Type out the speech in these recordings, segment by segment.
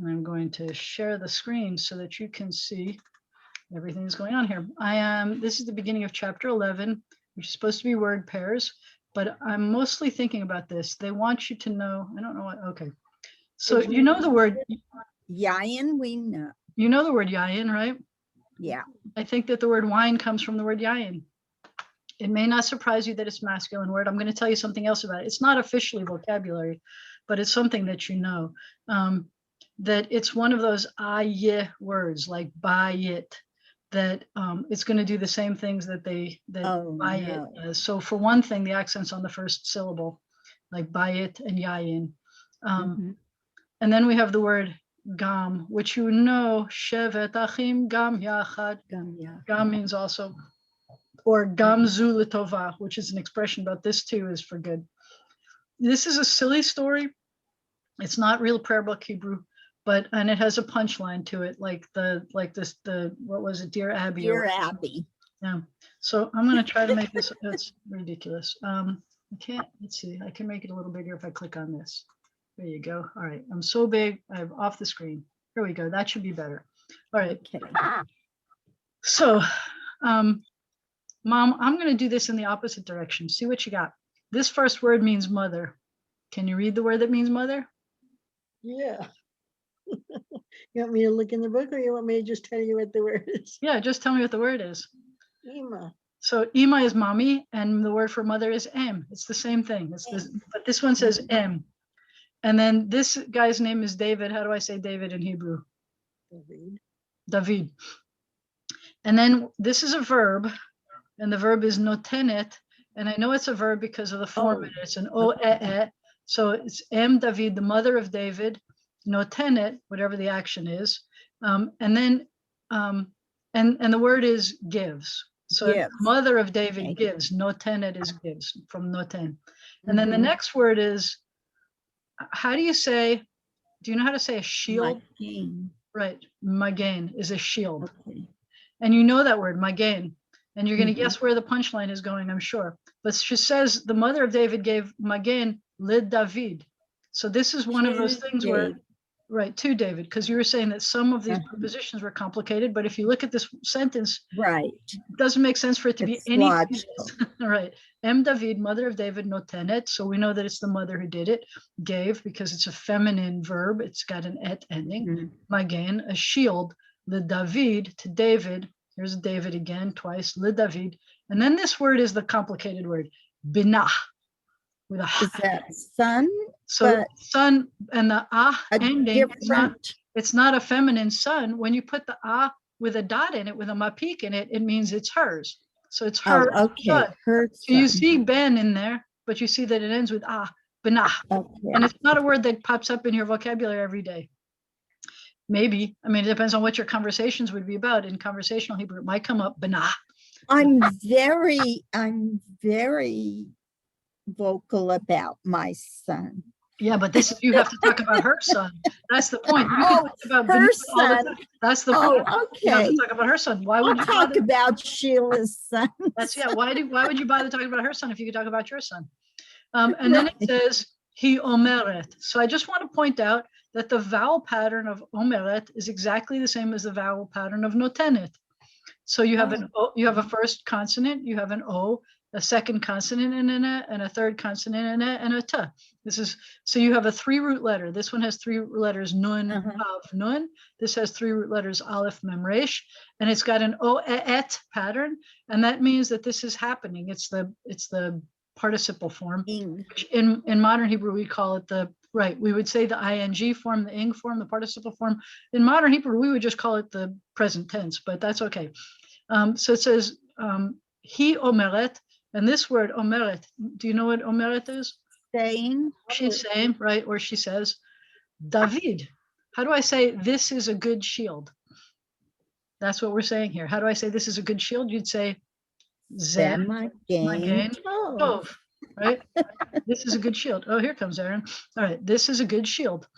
And I'm going to share the screen so that you can see everything that's going on here. This is the beginning of chapter 11, which is supposed to be word pairs, but I'm mostly thinking about this. They want you to know, I don't know what, okay. So you know the word Yayin, we know. You know the word yayin, right? Yeah. I think that the word wine comes from the word yayin. It may not surprise you that it's a masculine word. I'm going to tell you something else about it. It's not officially vocabulary, but it's something that you know. That it's one of those aye words, like buy it, that it's going to do the same things that buy it does. So for one thing, the accent's on the first syllable, like buy it and yayin. And then we have the word gam, which you know, shevet achim gam yachad. Gam means also, or gam zu l'tova, which is an expression, but this too is for good. This is a silly story. It's not real prayer book Hebrew, and it has a punchline to it, like what was it, Dear Abby? Dear Abby. Yeah. So I'm going to try to make this. It's ridiculous. I can't. Let's see. I can make it a little bigger if I click on this. There you go. All right. I'm so big. I'm off the screen. Here we go. That should be better. All right. Okay. So, Mom, I'm going to do this in the opposite direction. See what you got. This first word means mother. Can you read the word that means mother? Yeah. You want me to look in the book, or you want me to just tell you what the word is? Yeah, just tell me what the word is. Ima. So Ima is mommy, and the word for mother is em. It's the same thing. But this one says em. And then this guy's name is David. How do I say David in Hebrew? David. And then this is a verb, and the verb is notenet. And I know it's a verb because of the form. It's an o-e-e. So it's em David, the mother of David, notenet, whatever the action is. And then, and the word is gives. So mother of David gives. Notenet is gives, from noten. And then the next word is, how do you say, do you know how to say a shield? Magain. Right, magain is a shield. Okay. And you know that word, magain. And you're going to guess where the punchline is going, I'm sure. But she says the mother of David gave magain lid David. So this is one of those things where, right, to David, because you were saying that some of these prepositions were complicated, but if you look at this sentence, right, it doesn't make sense for it to be any. Right. Em David, mother of David, notenet. So we know that it's the mother who did it. Gave, because it's a feminine verb. It's got an et ending. Magain, a shield. Le David, to David. Here's David again, twice. Le David. And then this word is the complicated word. Binah. With a is that son? So son and the ending, it's not a feminine son. When you put the with a dot in it, with a mapik in it, it means it's hers. So it's her. Oh, okay. Her son. So you see ben in there, but you see that it ends with benah. Okay. And it's not a word that pops up in your vocabulary every day. Maybe. I mean, it depends on what your conversations would be about. In conversational Hebrew, it might come up benah. I'm very vocal about my son. Yeah, but you have to talk about her son. That's the point. You can talk about her son. That's the point. Okay. You have to talk about her son. Why would you talk about Sheila's son? Why would you bother talking about her son if you could talk about your son? And then it says he omeret. So I just want to point out that the vowel pattern of omeret is exactly the same as the vowel pattern of notenet. So you have you have a first consonant, you have an O, a second consonant in it, and a third consonant in it, and a t. So you have a 3-root letter. This one has 3 root letters, nun, av, nun. This has 3 root letters, aleph, mem, resh, and it's got an o-e-et pattern, and that means that this is happening. It's the participle form. Which in modern Hebrew we call it we would say the ing form, the ing form, the participle form. In modern Hebrew we would just call it the present tense, but that's okay. So it says he omeret. And this word omeret, do you know what omeret is? Saying. She's saying, right? Or she says, David. How do I say this is a good shield? That's what we're saying here. How do I say this is a good shield? You'd say, Zeh magain tov, right? This is a good shield. Oh, here comes Aaron. All right, this is a good shield.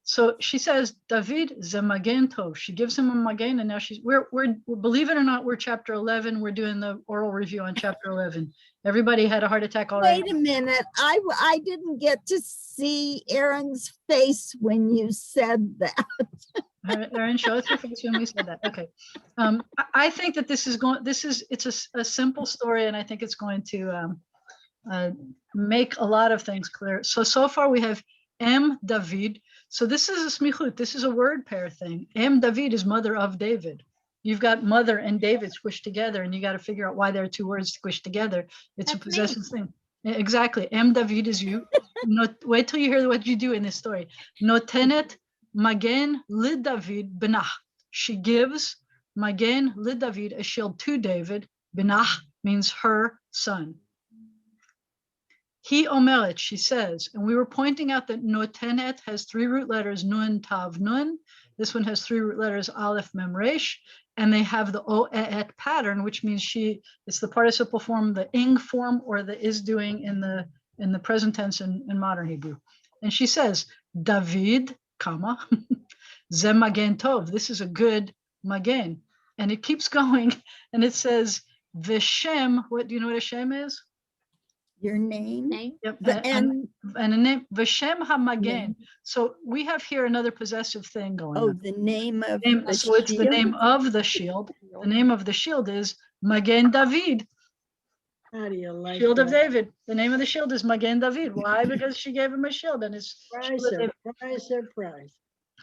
So she says, David ze magen tov. She gives him a magen, and now we're believe it or not, we're chapter 11. We're doing the oral review on chapter 11. Everybody had a heart attack already. Wait a minute. I didn't get to see Aaron's face when you said that. Aaron, show us your face when we said that. Okay. I think that it's a simple story, and I think it's going to make a lot of things clear. So far we have Em David. So this is a smichut. This is a word pair thing. Em David is mother of David. You've got mother and David squished together, and you got to figure out why there are two words squished together. It's a possessive thing. Exactly. Em David is you. Wait till you hear what you do in this story. Notenet magen li David benach. She gives magen li David, a shield to David. Benach means her son. He omeret, she says, and we were pointing out that notenet has three root letters, nun, tav, nun. This one has three root letters, aleph, mem, resh, and they have the o-et pattern, which means it's the participle form, the ing form, or the is doing in the present tense in modern Hebrew. And she says, David, comma, ze magen tov. This is a good magen. And it keeps going, and it says, Vishem, what do you know what a shem is? Your name? Yep. And And a name, Vishem HaMagen. Name. So we have here another possessive thing going on. the name of the So it's the shield? name of the shield. The name of the shield is Magen David, How do you like shield of that? David. The name of the shield is Magen David. Why? Because she gave him a shield, and it's Surprise, shield of David. surprise, surprise.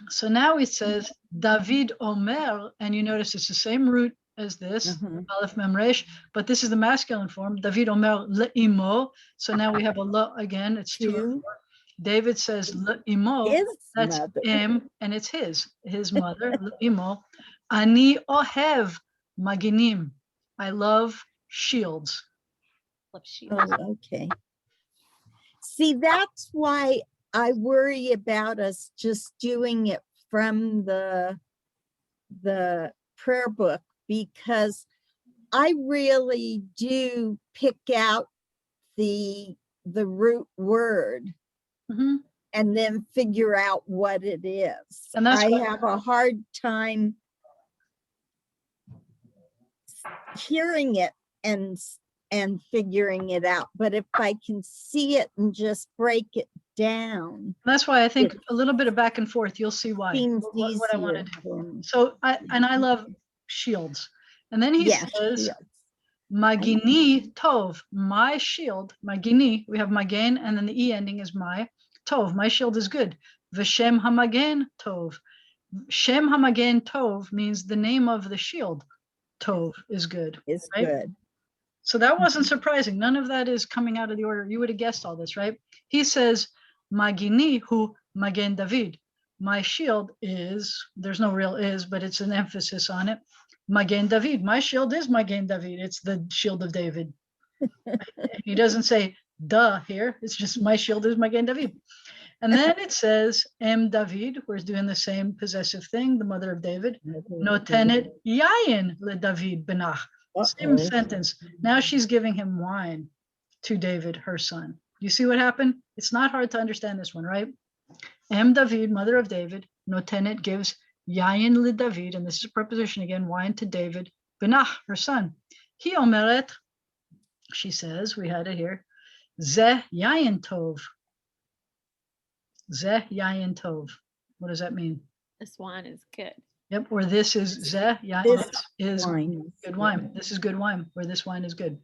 So now it says David Omer, and you notice it's the same root as this, Aleph Mem Resh, but this is the masculine form. David Omer le'imo. So now we have a le again. It's two. Two. David says le'imo. His That's mother. him, and it's his mother. Le'imo. Ani ohev maginim. I love shields. Oh, okay. See, that's why I worry about us just doing it from the prayer book, because I really do pick out the root word Mhm. and then figure out what it is. And that's I what- have a hard time hearing it and figuring it out. But if I can see it and just break it down, That's why I think a little bit of back and forth, you'll see why. seems What I want to easier do. for me. So I love shields. And then he Yes, says, yes. Magini Tov, my shield, Magini, we have Magen, and then the E ending is my. Tov, my shield is good. Vishem Hamagen Tov. Shem Hamagen Tov means the name of the shield. Tov is good. It's right? good. So that wasn't surprising. None of that is coming out of the order. You would have guessed all this, right? He says, Magini hu Magen David. My shield is, there's no real is, but it's an emphasis on it. Magen David. My shield is Magen David. It's the shield of David. He doesn't say duh here. It's just my shield is Magen David. And then it says Em David, we're doing the same possessive thing, the mother of David. Notenet yayin le David benach. Same sentence. Now she's giving him wine to David, her son. You see what happened? It's not hard to understand this one, right? Em David, mother of David. Notenet gives yayin le David, and this is a preposition again, wine to David. Benach, her son. He omeret, she says, we had it here. Zeh yayin tov. Zeh yayin tov. What does that mean? This wine is good. Yep, or this is zeh yayin This is Wine is good wine. This is good wine, where this wine is good.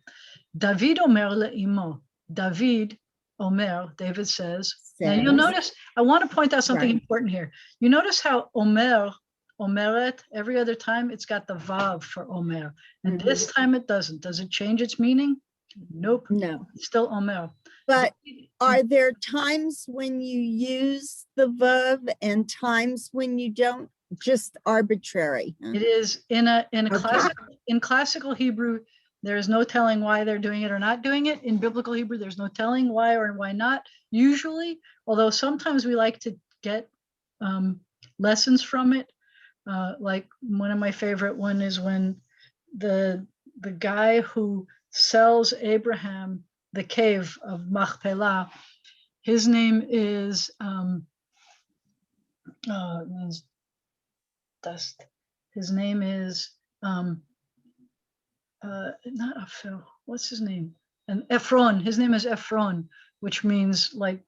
David omer le'imo. David omer, David says. Now you'll Says. notice, I want to point out something Right. important here. You notice how omer, omeret, every other time it's got the vav for omer. And this time it doesn't. Does it change its meaning? Nope, No, it's still omer. but are there times when you use the verb and times when you don't? Just arbitrary. Huh? It is in a Okay. classical Hebrew, there is no telling why they're doing it or not doing it. In biblical Hebrew, there's no telling why or why not. Usually, although sometimes we like to get lessons from it. Like one of my favorite one is when the guy who sells Abraham the cave of Machpelah, his name is It means dust. His name is not Aphel. What's his name? And Ephron. His name is Ephron, which means like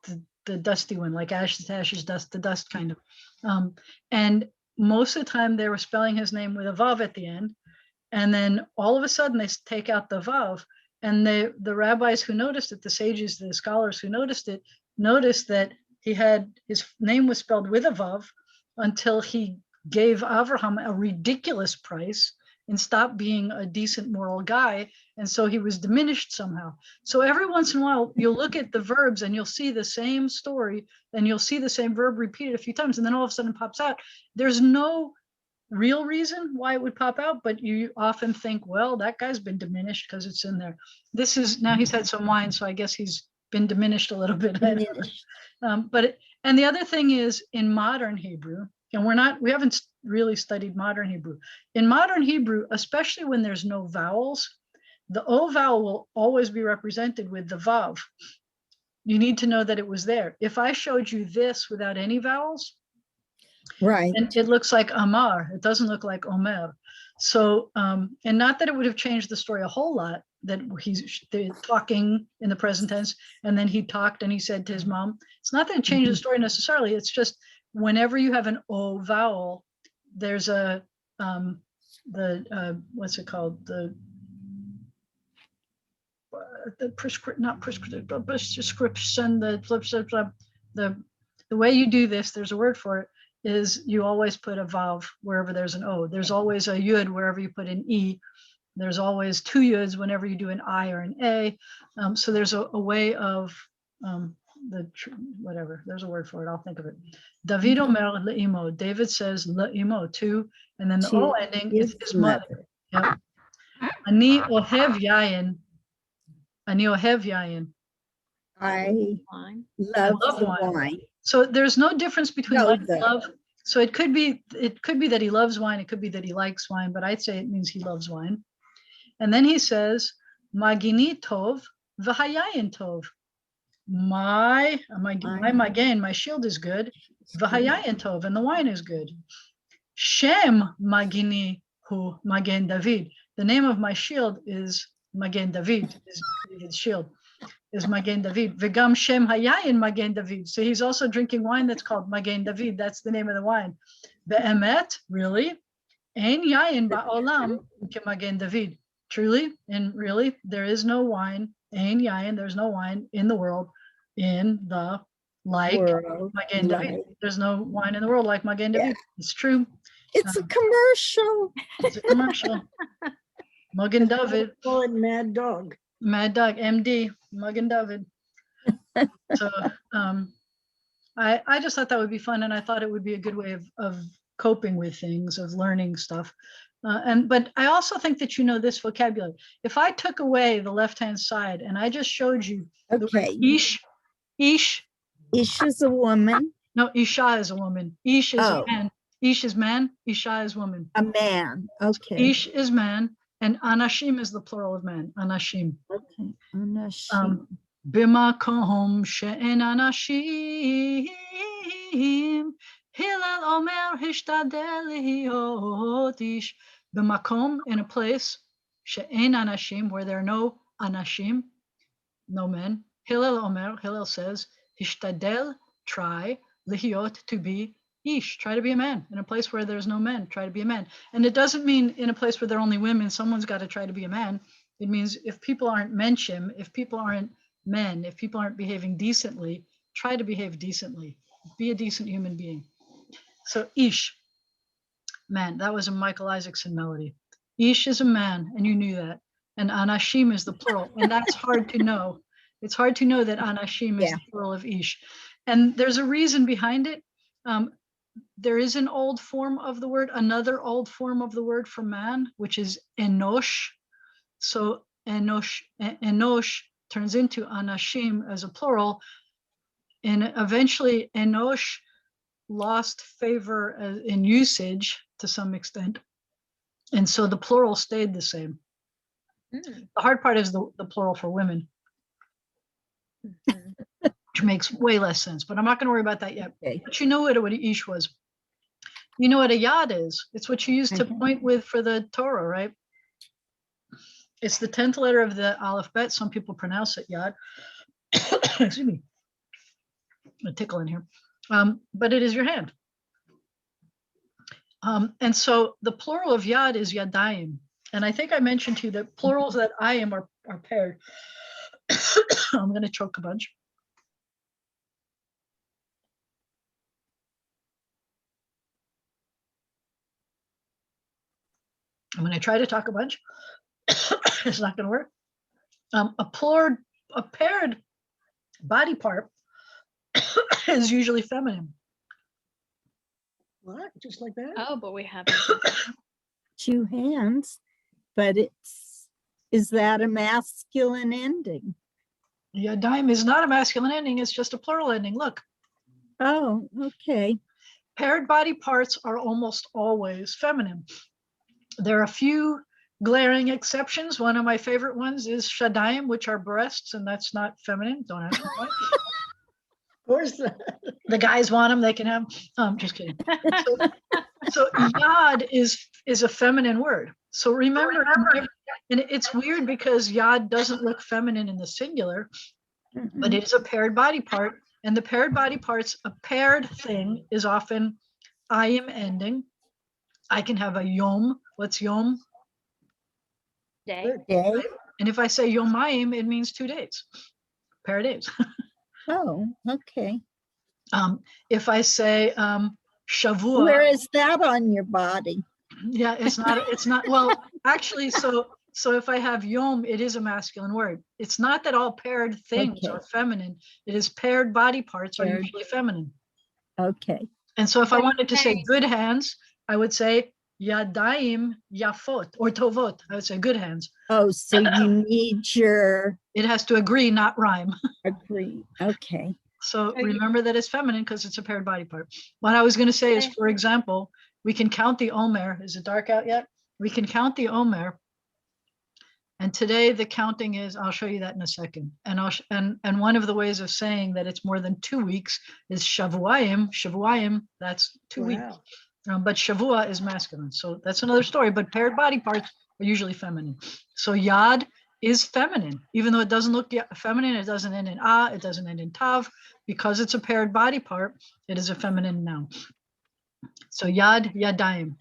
the dusty one, like ashes to ashes, dust to dust, kind of. And most of the time they were spelling his name with a vav at the end, and then all of a sudden they take out the vav, and the rabbis who noticed it, the sages, the scholars who noticed it, noticed that his name was spelled with a vav until he gave Avraham a ridiculous price and stopped being a decent moral guy. And so he was diminished somehow. So every once in a while, you'll look at the verbs and you'll see the same story and you'll see the same verb repeated a few times. And then all of a sudden it pops out. There's no real reason why it would pop out, but you often think, well, that guy's been diminished because it's in there. This is, now he's had some wine, so I guess he's been diminished a little bit. Diminished. And the other thing is, in modern Hebrew, and we haven't really studied modern Hebrew. In modern Hebrew, especially when there's no vowels, the O vowel will always be represented with the vav. You need to know that it was there. If I showed you this without any vowels, Right. and it looks like Amar, it doesn't look like Omer. So, and not that it would have changed the story a whole lot, that he's talking in the present tense, and then he talked and he said to his mom. It's not that it changes the story necessarily. It's just whenever you have an O vowel, there's a, what's it called? The prescription, the way you do this, there's a word for it, is you always put a vav wherever there's an O. There's always a yud wherever you put an E. There's always two yuds whenever you do an I or an A. So there's a way of whatever, there's a word for it, I'll think of it. David omer le'imo, David says le'imo, to, and then the O ending is his mother. Yep. Ani ohev yayin. Ani ohev yayin. I love the wine. So there's no difference between like and No. love. So it could be that he loves wine, it could be that he likes wine, but I'd say it means he loves wine. And then he says, Magini tov v'hayayin tov. My magen, my shield is good. V'hayayin tov, and the wine is good. Shem magini hu magen David. The name of my shield is Magen David, is David's shield, is Magen David. V'gam Shem hayayin Magen David. So he's also drinking wine that's called Magen David. That's the name of the wine. Be'emet, really? Ein yayin ba'olam k'Magen David. Truly and really, there is no wine. Ein yayin, there's no wine in the world in the World, Magen David. There's no wine in the world like Magen David. It's true. It's a commercial. It's a commercial. Magen David. Call it Mad Dog. Mad Dog, MD, Magen David. So I just thought that would be fun, and I thought it would be a good way of coping with things, of learning stuff. But I also think that you know this vocabulary. If I took away the left-hand side and I just showed you the word ish. Ish is a woman. No, isha is a woman. Ish is Oh. man. Ish is man. Isha is woman. A man. Okay. Ish is man, and anashim is the plural of man. Anashim. Okay. Anashim. Bimakom she'en anashim. Hillel omer hishtadel lihiot ish. Bimakom, in a place, she'en anashim, where there are no anashim, no men. Hillel omer, Hillel says, hishtadel, try, lihiot, to be ish, try to be a man. In a place where there's no men, try to be a man. And it doesn't mean in a place where there are only women, someone's got to try to be a man. It means if people aren't menshim, if people aren't men, if people aren't behaving decently, try to behave decently. Be a decent human being. So ish, man, that was a Michael Isaacson melody. Ish is a man, and you knew that. And anashim is the plural, and that's hard to know. It's hard to know that anashim is the plural of ish. And there's a reason behind it. There is an old form of the word, another old form of the word for man, which is enosh. So enosh turns into anashim as a plural. And eventually enosh lost favor in usage to some extent. And so the plural stayed the same. The hard part is the plural for women. which makes way less sense, but I'm not going to worry about that yet. Okay. But you know what a ish was. You know what a yad is. It's what you use to point with for the Torah, right? It's the 10th letter of the alphabet. Some people pronounce it yad. Excuse me. A tickle in here. But it is your hand. And so the plural of yad is yadayim. And I think I mentioned to you that plurals that I am are paired. I'm going to choke a bunch. I'm going to try to talk a bunch. It's not going to work. A paired body part is usually feminine. What? Just like that? Oh, but we have. 2 hands, but is that a masculine ending? Yadayim is not a masculine ending. It's just a plural ending. Look, Oh, okay. paired body parts are almost always feminine. There are a few glaring exceptions. One of my favorite ones is shadayim, which are breasts, and that's not feminine. Don't ask me why. Of course. The guys want them, they can have. Just kidding. So yad is a feminine word. So remember, and it's weird because yad doesn't look feminine in the singular, but it is a paired body part. And the paired body parts, a paired thing is often ayim ending. I can have a yom. What's yom? Day. Day. And if I say yomayim, it means 2 days, pair of days. Oh, okay. If I say shavua, Where is that on your body? yeah, it's not, well, actually, so if I have yom, it is a masculine word. It's not that all paired things Okay. are feminine. It is paired body parts are Paired. usually feminine. Okay. And so if I So wanted to say saying- good hands, I would say yadayim yafot or tovot. I would say good hands. Oh, so you need your It has to agree, not rhyme. agree. Okay. So you- remember that it's feminine because it's a paired body part. What I was going to say is, Okay. for example, we can count the Omer. Is it dark out yet? We can count the Omer. And today the counting is, I'll show you that in a second. And and one of the ways of saying that it's more than 2 weeks is Shavuayim. Shavuayim, that's 2 weeks. Wow. But Shavua is masculine. So that's another story. But paired body parts are usually feminine. So Yad is feminine, even though it doesn't look feminine. It doesn't end in it doesn't end in tav. Because it's a paired body part, it is a feminine noun. So Yad, Yadayim.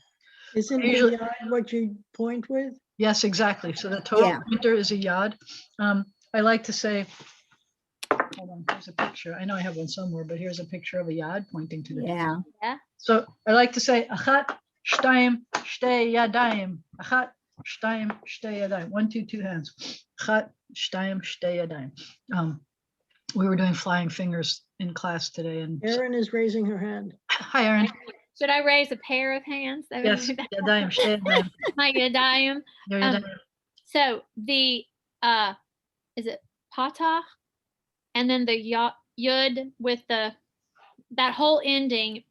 Isn't the Usually- yard what you point with? Yes, exactly. So the total Yeah. pointer is a Yad. I like to say, hold on, here's a picture. I know I have one somewhere, but here's a picture of a Yad pointing to the. Yeah. So I like to say achat, shtayim, shtei yadayim. Achat, shtayim, shtei yadayim. 1, 2, 2 hands. Achat, shtayim, shtei yadayim. We were doing flying fingers in class today, and Erin is raising her hand. hi, Aaron. Should I raise a pair of hands? I mean, Yes, yadayim, shtei yadayim. my yadayim. Your yadayim. So the is it patah, and then the yud with that whole ending.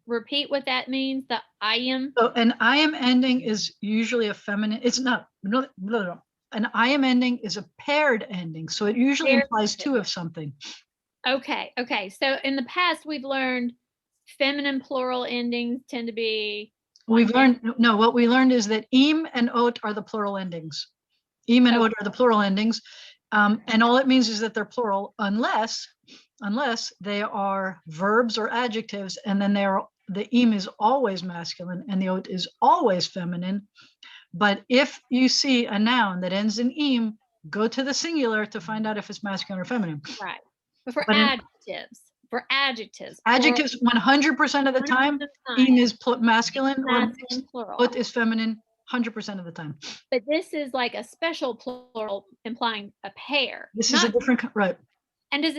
Repeat what that means. The ayim. So an I am ending is usually a feminine. It's not. No. An I am ending is a paired ending, so it usually Paired implies 2 of something. Okay. So in the past, we've learned feminine plural endings tend to be. We've learned, no, what we learned is that im and ot are the plural endings. Im and ot are the plural endings. And all it means is that they're plural unless they are verbs or adjectives, and then the im is always masculine and the ot is always feminine. But if you see a noun that ends in im, go to the singular to find out if it's masculine or feminine. Right. But for But in- adjectives. Adjectives 100% of the time, im is masculine or masculine plural. ot is feminine 100% of the time. But this is like a special plural implying a pair. This is a different, right? And is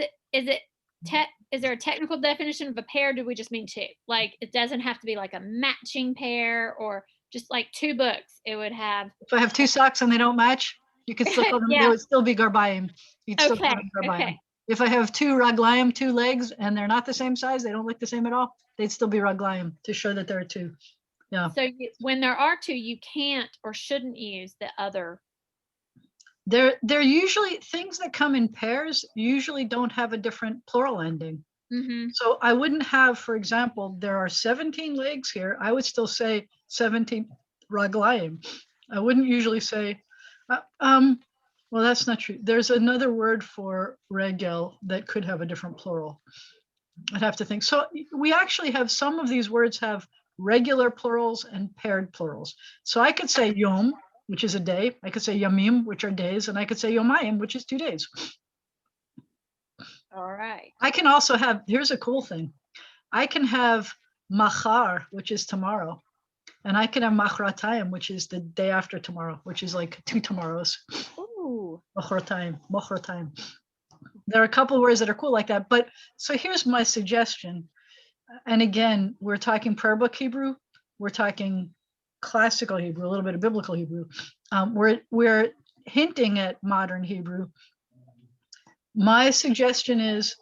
there a technical definition of a pair? Or do we just mean 2? Like it doesn't have to be like a matching pair or just like 2 books. It would have. If I have 2 socks and they don't match, you could still call them, they Yeah. would still be garbayim. You'd still call Okay. them garbayim. Okay. If I have 2 raglayim, 2 legs, and they're not the same size, they don't look the same at all, they'd still be raglayim to show that there are 2. Yeah. So when there are 2, you can't or shouldn't use the other. They're usually things that come in pairs usually don't have a different plural ending. Mm-hmm. So I wouldn't have, for example, there are 17 legs here. I would still say 17 raglayim. I wouldn't usually say, well, that's not true. There's another word for regel that could have a different plural. I'd have to think. So we actually have some of these words have regular plurals and paired plurals. So I could say yom, which is a day. I could say yamim, which are days, and I could say yomayim, which is 2 days. All right. I can also have, here's a cool thing. I can have machar, which is tomorrow. And I can have machratayim, which is the day after tomorrow, which is like 2 tomorrows. Ooh. Machratayim. There are a couple of words that are cool like that. But so here's my suggestion. And again, we're talking prayer book Hebrew. We're talking classical Hebrew, a little bit of biblical Hebrew. We're hinting at modern Hebrew. My suggestion is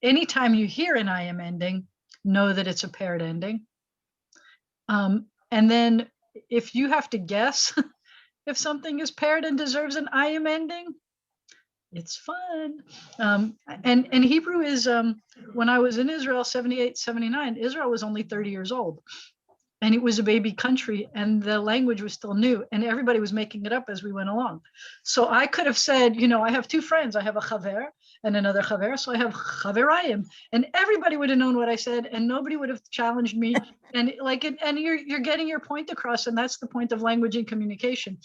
anytime you hear an I am ending, know that it's a paired ending. And then if you have to guess if something is paired and deserves an I am ending, it's fun. And Hebrew is, when I was in Israel, 78, 79, Israel was only 30 years old. And it was a baby country and the language was still new and everybody was making it up as we went along. So I could have said, you know, I have 2 friends. I have a chaver and another chaver. So I have chaverayim, and everybody would have known what I said and nobody would have challenged me. And like, and you're getting your point across. And that's the point of language and communication.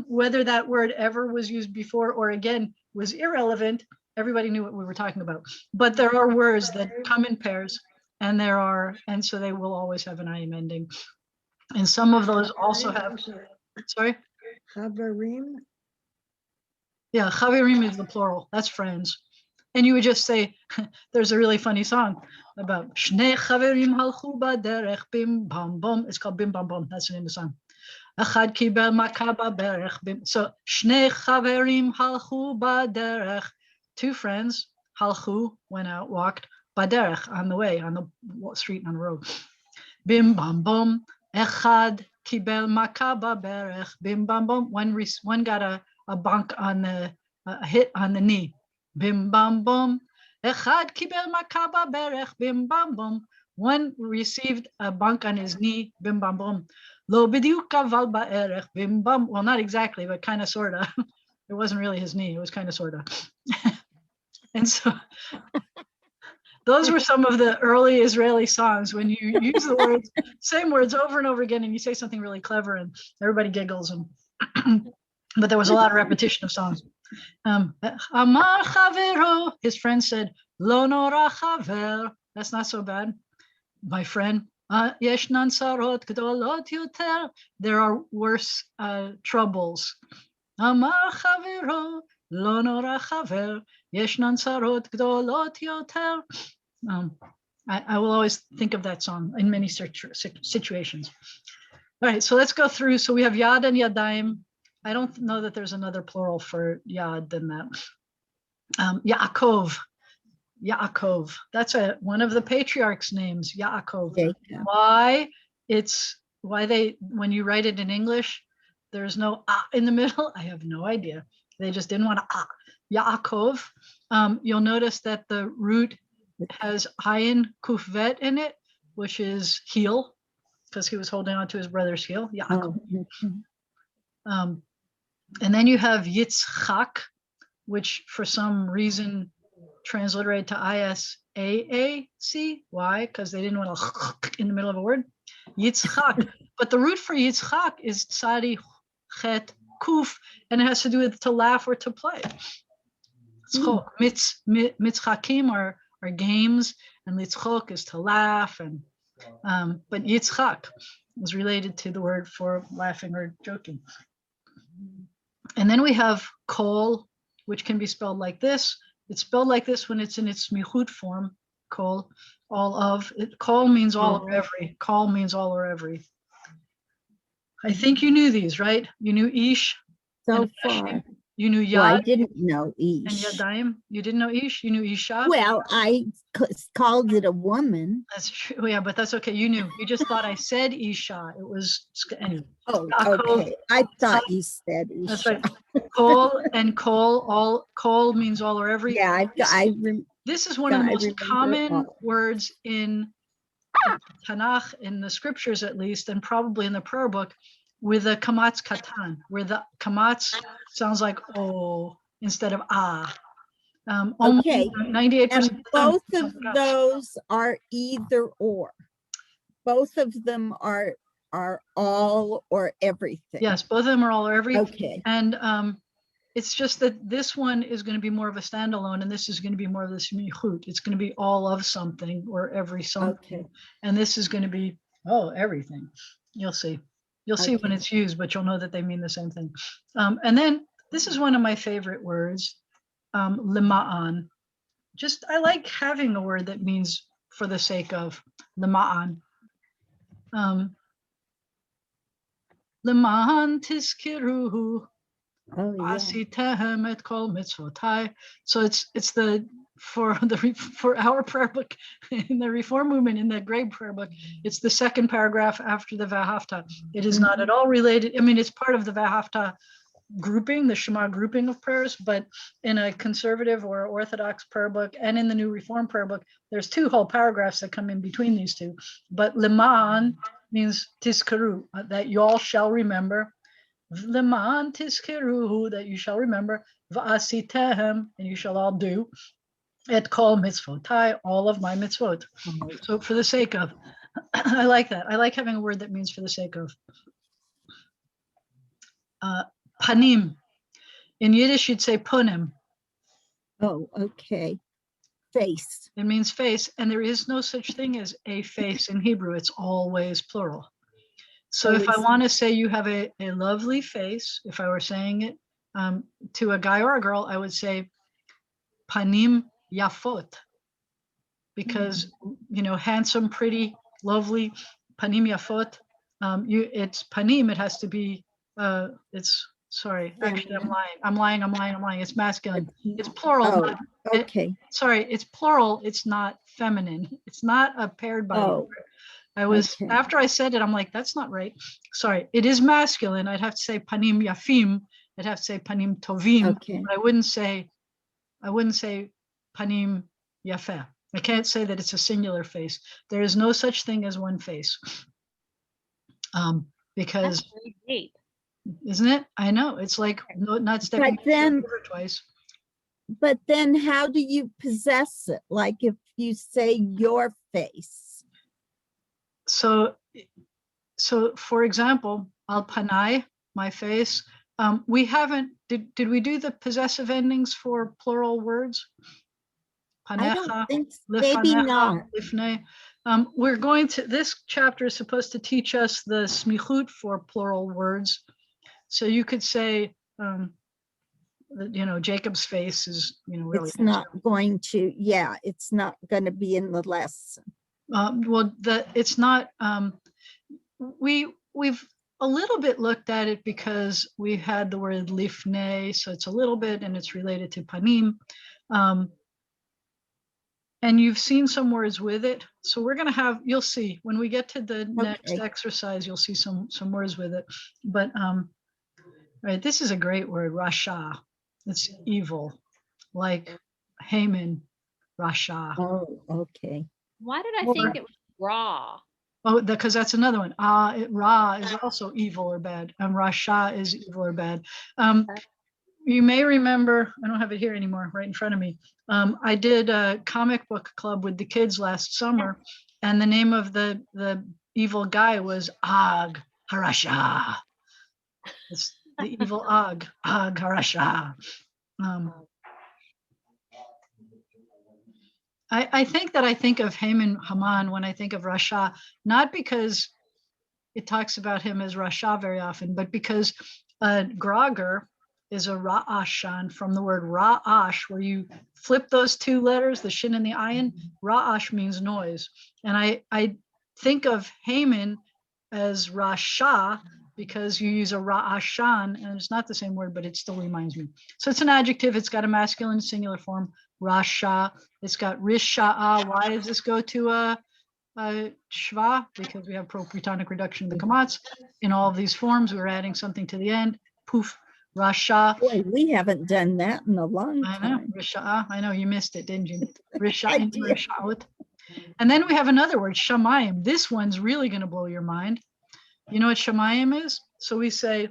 Whether that word ever was used before or again was irrelevant, everybody knew what we were talking about. But there are words that come in pairs. And so they will always have an I am ending. And some of those also have, sorry? Chaverim. Yeah, chaverim is the plural, that's friends. And you would just say, there's a really funny song about Shnei chaverim halchu baderech bim bam bam. It's called Bim Bam Bam, that's the name of the song. Achad kibel maka baderech bim. So Shnei chaverim halchu baderech, 2 friends, halchu, went out, walked, baderech, on the way, on the street, on the road. Bim bam bam, echad kibel maka baderech, bim bam bam. One got a bonk on the, a hit on the knee. Bim bam bam, echad kibel maka baderech, bim bam bam. One received a bonk on his knee, bim bam bam. Lo b'diuk aval ba'erech, bim bam. Well, not exactly, but kind of, sort of. It wasn't really his knee, it was kind of, sort of. And so those were some of the early Israeli songs when you use the words, same words over and over again, and you say something really clever and everybody giggles. And but there was a lot of repetition of songs. Amar Chavero, his friend said, Lo nora chaver, that's not so bad, my friend. Yeshnan sarot gdolot yoter, there are worse troubles. Amar Chavero, Lo nora chaver, Yeshnan sarot gdolot yoter. I will always think of that song in many situations. All right, so let's go through. So we have Yad and Yadayim. I don't know that there's another plural for Yad than that. Yaakov. That's one of the patriarchs' names, Yaakov. Jacob. Why they, when you write it in English, there's no in the middle. I have no idea. They just didn't want to Yaakov. You'll notice that the root has ayin kufvet in it, which is heel, because he was holding on to his brother's heel. Yaakov. And then you have Yitzchak, which for some reason transliterated to ISAAC. Why? Because they didn't want to in the middle of a word. Yitzchak. But the root for Yitzchak is tsadi chet kuf, and it has to do with to laugh or to play. Mitzchakim are games, and litzchok is to laugh. And but Yitzchak is related to the word for laughing or joking. And then we have kol, which can be spelled like this. It's spelled like this when it's in its michut form, kol, all of. Kol means all or every. Kol means all or every. I think you knew these, right? You knew ish. So far. You knew Well, I Yad didn't know and Ish. Yadayim. You didn't know Ish. You knew Isha. Well, I called it a woman. That's true. Yeah, but that's okay. You knew. You just thought I said Isha. It was anyway. Oh, Yaakov, okay. I thought you said That's Isha. right. Kol and kol. All kol means all or every. Yeah, This is one of the I most remember common all. words in Tanakh, in the scriptures at least, and probably in the prayer book, with a kamatz katan, where the kamatz sounds like oh instead of ah. Okay. 98% And of the time, both it's of like, ah. those are either or. Both of them are all or everything. Yes, both of them are all or every. Okay. And it's just that this one is going to be more of a standalone, and this is going to be more of the smichut. It's going to be all of something or every something. Okay. And this is going to be, oh, everything. You'll see. You'll see when Okay. it's used, but you'll know that they mean the same thing. And then this is one of my favorite words, lima'an. Just, I like having a word that means for the sake of lima'an. Lima'an tiskiruhu. Oh, yeah. Asitehem et kol mitzvotai. So it's the for our prayer book in the Reform movement, in the Gray prayer book, it's the second paragraph after the Vahafta. It is not at all related. I mean, it's part of the Vahafta grouping, the Shema grouping of prayers, but in a conservative or Orthodox prayer book and in the New Reform prayer book, there's two whole paragraphs that come in between these two. But Liman means tiskaru, that y'all shall remember. Leman tiskeruhu, that you shall remember, va'asitehem, and you shall all do, et kol mitzvotai, all of my mitzvot. So for the sake of, I like that. I like having a word that means for the sake of. Panim, in Yiddish you'd say punim. Oh, okay. Face. It means face, and there is no such thing as a face in Hebrew. It's always plural. So if I want to say you have a lovely face, if I were saying it to a guy or a girl, I would say panim yafot, because handsome, pretty, lovely, panim yafot. It's panim. It has to be. It's sorry. Actually, I'm lying. It's masculine. It's plural. Oh, okay. Sorry, it's plural. It's not feminine. It's not a paired body. Oh. I was, after I said it, I'm like, that's not right. Sorry, it is masculine. I'd have to say panim yafim. I'd have to say panim tovim. Okay. But I wouldn't say panim yafeh. I can't say that it's a singular face. There is no such thing as one face. Because, That's very deep. isn't it? I know. It's like not stepping twice. But then how do you possess it? Like if you say your face. So for example, al panai, my face. We haven't, did we do the possessive endings for plural words? I don't think, maybe not. Lifnei. We're going to, this chapter is supposed to teach us the smichut for plural words. So you could say, Jacob's face is, really. It's not going to, it's not going to be in the lesson. Well, it's not, we've a little bit looked at it because we had the word lifnei, so it's a little bit, and it's related to panim. And you've seen some words with it. So we're going to you'll see when we get to the next exercise, you'll see some words with it. But, right, this is a great word, rasha. It's evil, like Haman, rasha. Oh, okay. Why did I think it was raw? Oh, because that's another one. Ra is also evil or bad, and rasha is evil or bad. You may remember, I don't have it here anymore, right in front of me. I did a comic book club with the kids last summer, and the name of the evil guy was Ag Harasha. It's the evil Ag Harasha. I think that I think of Haman when I think of Rasha, not because it talks about him as Rasha very often, but because Grogger is a Ra'ashan from the word Ra'ash, where you flip those two letters, the shin and the ayin. Ra'ash means noise. And I think of Haman as Rasha because you use a ra'ashan, and it's not the same word, but it still reminds me. So it's an adjective. It's got a masculine singular form, rasha. It's got risha'a. Why does this go to a shva? Because we have propretonic reduction of the kamats. In all of these forms, we're adding something to the end. Poof, rasha. Boy, we haven't done that in a long I know, time. risha'a. I know, you missed it, didn't you? I Risha, did. risha'ot. And then we have another word, shamayim. This one's really going to blow your mind. You know what shamayim is? So we say,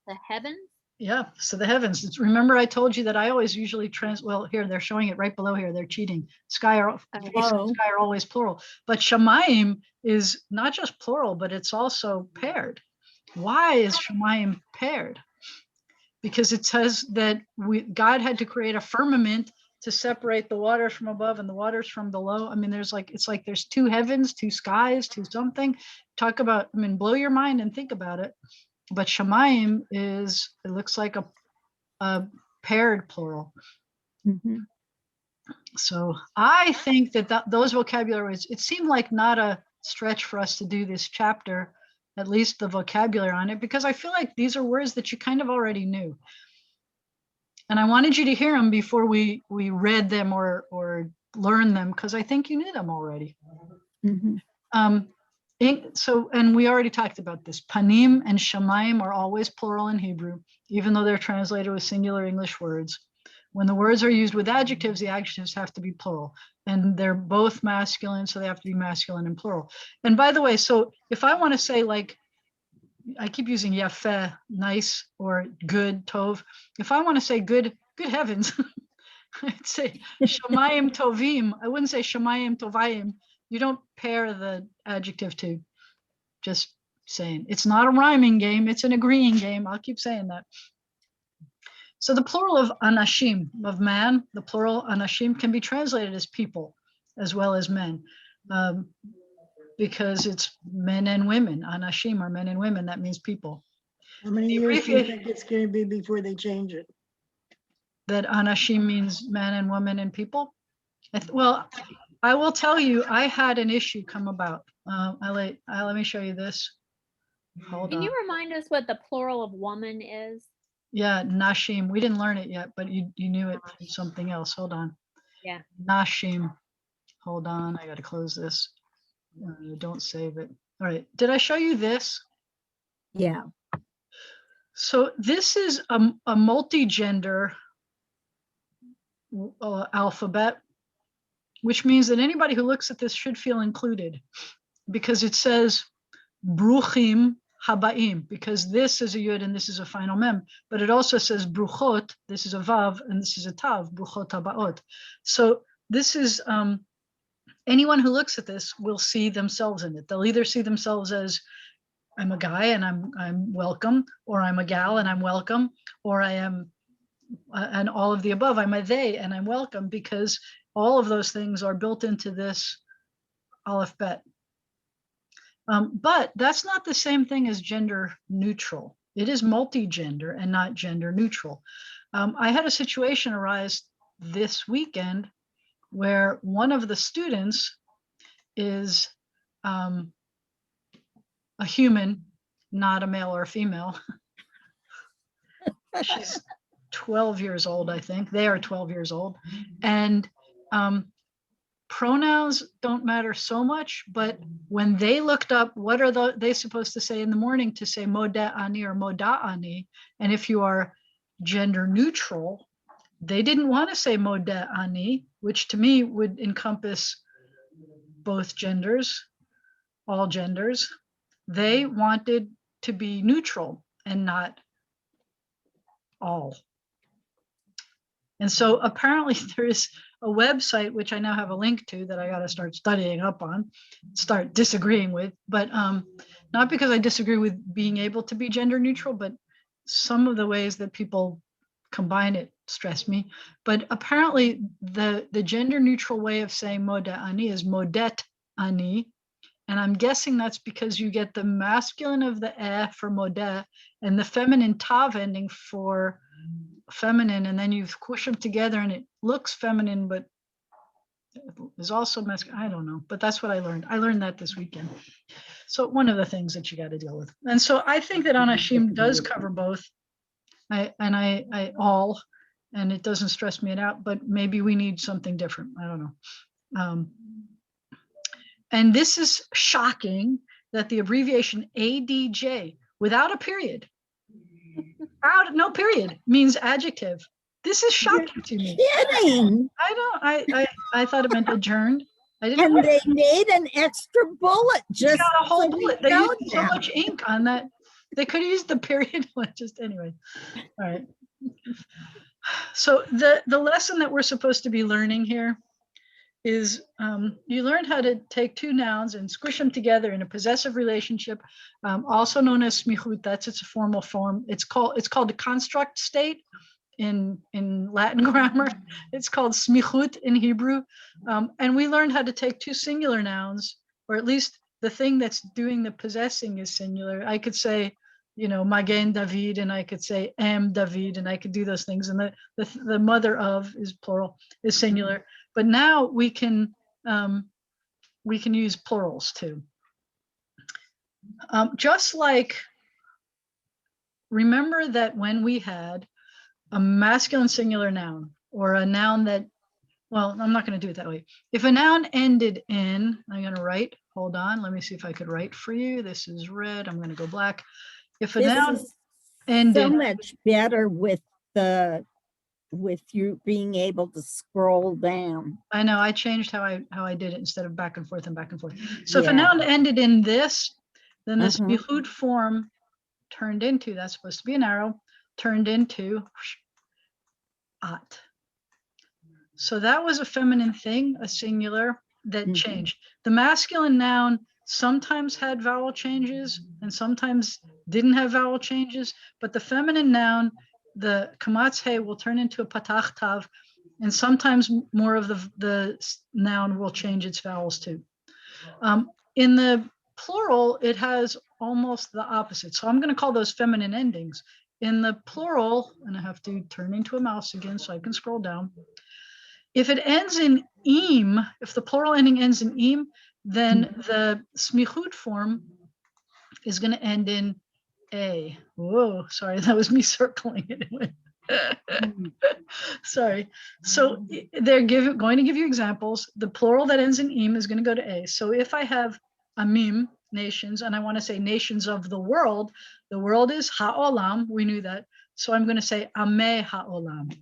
The heavens. yeah, so the heavens. Remember I told you that I always usually well, here, they're showing it right below here. They're cheating. Face and Oh. sky are always plural. But shamayim is not just plural, but it's also paired. Why is shamayim paired? Because it says that God had to create a firmament to separate the waters from above and the waters from below. I mean, there's two heavens, two skies, two something. Talk about, I mean, blow your mind and think about it. But shamayim it looks like a paired plural. Mhm. So I think that those vocabulary words, it seemed like not a stretch for us to do this chapter, at least the vocabulary on it, because I feel like these are words that you kind of already knew. And I wanted you to hear them before we read them or learned them, because I think you knew them already. Mhm. And we already talked about this. Panim and shamayim are always plural in Hebrew, even though they're translated with singular English words. When the words are used with adjectives, the adjectives have to be plural. And they're both masculine, so they have to be masculine and plural. And by the way, so if I want to say, like, I keep using yafeh, nice, or good, tov. If I want to say good heavens, I'd say shamayim tovim. I wouldn't say shamayim tovayim. You don't pair the adjective to. Just saying. It's not a rhyming game. It's an agreeing game. I'll keep saying that. So the plural of anashim, of man, the plural anashim can be translated as people as well as men. Because it's men and women. Anashim are men and women. That means people. How many years do you think it's going to be before they change it? That anashim means man and woman and people? Well, I will tell you, I had an issue come about. Let me show you this. Hold Can on. you remind us what the plural of woman is? Yeah, nashim. We didn't learn it yet, but you knew it from something else. Hold on. Yeah. Nashim. Hold on. I got to close this. Don't save it. All right. Did I show you this? Yeah. So this is a multi-gender alphabet, which means that anybody who looks at this should feel included, because it says bruchim habaim, because this is a yud and this is a final mem, but it also says bruchot, this is a vav and this is a tav, bruchot habaot. So this is anyone who looks at this will see themselves in it. They'll either see themselves as, I'm a guy and I'm welcome, or I'm a gal and I'm welcome, or I am and all of the above, I'm a they and I'm welcome, because all of those things are built into this aleph bet. But that's not the same thing as gender neutral. It is multi-gender and not gender neutral. I had a situation arise this weekend where one of the students is a human, not a male or a female. She's 12 years old, I think. They are 12 years old. And pronouns don't matter so much, but when they looked up what are they supposed to say in the morning to say modeh ani or moda ani, and if you are gender neutral, they didn't want to say modeh ani, which to me would encompass both genders, all genders. They wanted to be neutral and not all. And so apparently there is a website, which I now have a link to, that I got to start studying up on, start disagreeing with, but not because I disagree with being able to be gender neutral, but some of the ways that people combine it stress me. But apparently the gender neutral way of saying modeh ani is modet ani. And I'm guessing that's because you get the masculine of the for modeh and the feminine tav ending for feminine, and then you squish them together and it looks feminine, but is also masculine. I don't know, but that's what I learned. I learned that this weekend. So one of the things that you got to deal with. And so I think that Anashim does cover both. I all, and it doesn't stress me out, but maybe we need something different. I don't know. And this is shocking that the abbreviation ADJ without a period, no period, means adjective. This is shocking to me. Kidding. I thought it meant adjourned. I didn't And know. they made an extra bullet They just got a whole so bullet. we They know used so now. much ink on that. They could have used the period one. Just anyway. All right. So the lesson that we're supposed to be learning here is you learn how to take two nouns and squish them together in a possessive relationship, also known as smichut. That's its formal form. It's called the construct state in Latin grammar. It's called smichut in Hebrew. And we learned how to take two singular nouns, or at least the thing that's doing the possessing is singular. I could say, Magen David, and I could say David, and I could do those things. And the mother of is plural, is singular. But now we can use plurals too. Just like, remember that when we had a masculine singular noun, or a noun that, well, I'm not going to do it that way. If a noun ended in, I'm going to write, hold on, let me see if I could write for you. This is red, I'm going to go black. If a This noun is ended, so much better with you being able to scroll down. I know, I changed how I did it instead of back and forth and back and forth. So if a Yeah. noun ended in this, then this Uh-huh. bihud form turned into, that's supposed to be an arrow, turned into at. So that was a feminine thing, a singular that Mhm. changed. The masculine noun sometimes had vowel changes and sometimes didn't have vowel changes, but the feminine noun, the kamatz he, will turn into a patach tav, and sometimes more of the noun will change its vowels too. In the plural, it has almost the opposite. So I'm going to call those feminine endings. In the plural, and I have to turn into a mouse again so I can scroll down. If it ends in im, if the plural ending ends in im, then the smichut form is going to end in a. Whoa, sorry, that was me circling it. Sorry. So they're going to give you examples. The plural that ends in im is going to go to a. So if I have amim, nations, and I want to say nations of the world is ha'olam, we knew that. So I'm going to say ameh ha'olam.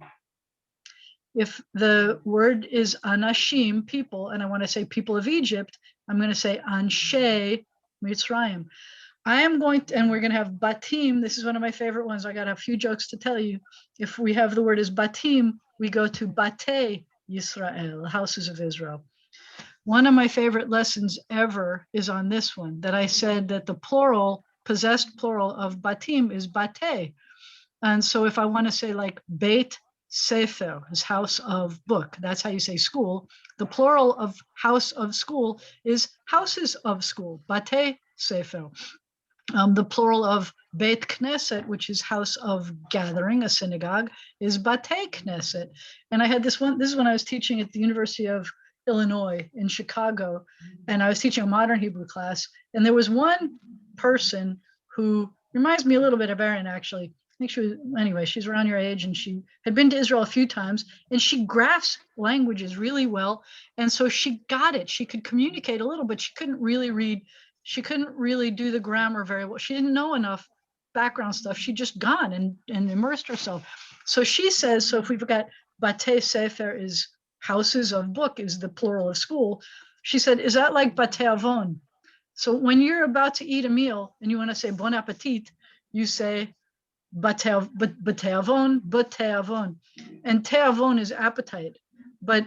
If the word is anashim, people, and I want to say people of Egypt, I'm going to say anshe Mitzrayim. I am going to, and we're going to have batim. This is one of my favorite ones. I got a few jokes to tell you. If we have the word is batim, we go to bate Yisrael, houses of Israel. One of my favorite lessons ever is on this one, that I said that the plural, possessed plural of batim is bate. And so if I want to say like Beit Sefer is house of book, that's how you say school. The plural of house of school is houses of school, Bate Sefer. The plural of Beit Knesset, which is house of gathering, a synagogue, is Bate Knesset. And I had this is when I was teaching at the University of Illinois in Chicago, and I was teaching a modern Hebrew class, and there was one person who reminds me a little bit of Erin, actually. I think anyway, she's around your age, and she had been to Israel a few times, and she grasps languages really well. And so she got it. She could communicate a little, but she couldn't really read. She couldn't really do the grammar very well. She didn't know enough background stuff. She'd just gone and immersed herself. So she says, so if we've got Bate Sefer is houses of book, is the plural of school. She said, is that like Bate Avon? So when you're about to eat a meal and you want to say bon appetit, you say Bate Avon, and teavon is appetite, but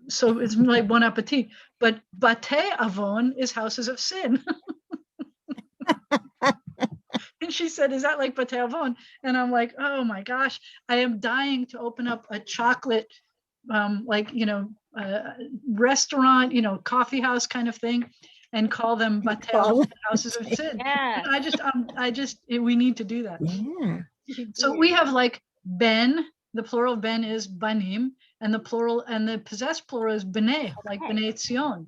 so it's like bon appetit. But Bate Avon is houses of sin. And she said, is that like Bate Avon? And I'm like, oh my gosh, I am dying to open up a chocolate, restaurant, coffee house kind of thing, and call them Bate Avon, houses of sin. Yeah. We need to do that. Yeah. So we have like ben, the plural of ben is banim, and the plural and the possessed plural is b'nai, like b'nai Tzion.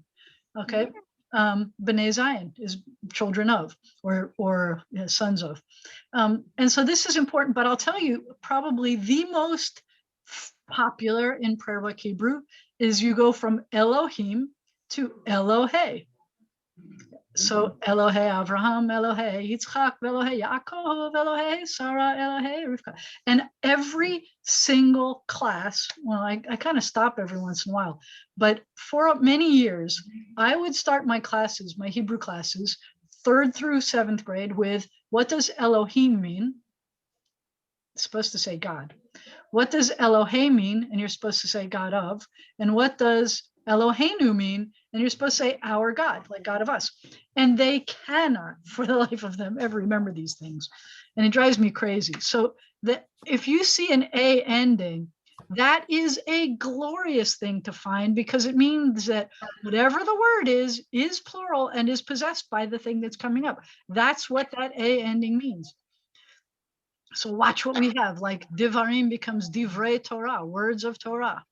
Okay. B'nai Zion is children of, or sons of. And so this is important, but I'll tell you, probably the most popular in prayer book Hebrew is you go from Elohim to Elohe. So Elohe Avraham, Elohe Yitzchak, Elohe Yaakov, Elohe Sarah, Elohe Rivka. And every single class, well, I kind of stop every once in a while, but for many years, I would start my classes, my Hebrew classes, 3rd through 7th grade with, what does Elohim mean? It's supposed to say God. What does Elohe mean? And you're supposed to say God of. And what does Eloheinu mean? And you're supposed to say our God, like God of us. And they cannot, for the life of them, ever remember these things. And it drives me crazy. So that if you see an A ending, that is a glorious thing to find, because it means that whatever the word is plural and is possessed by the thing that's coming up. That's what that A ending means. So watch what we have, like Divarim becomes Divrei Torah, words of Torah.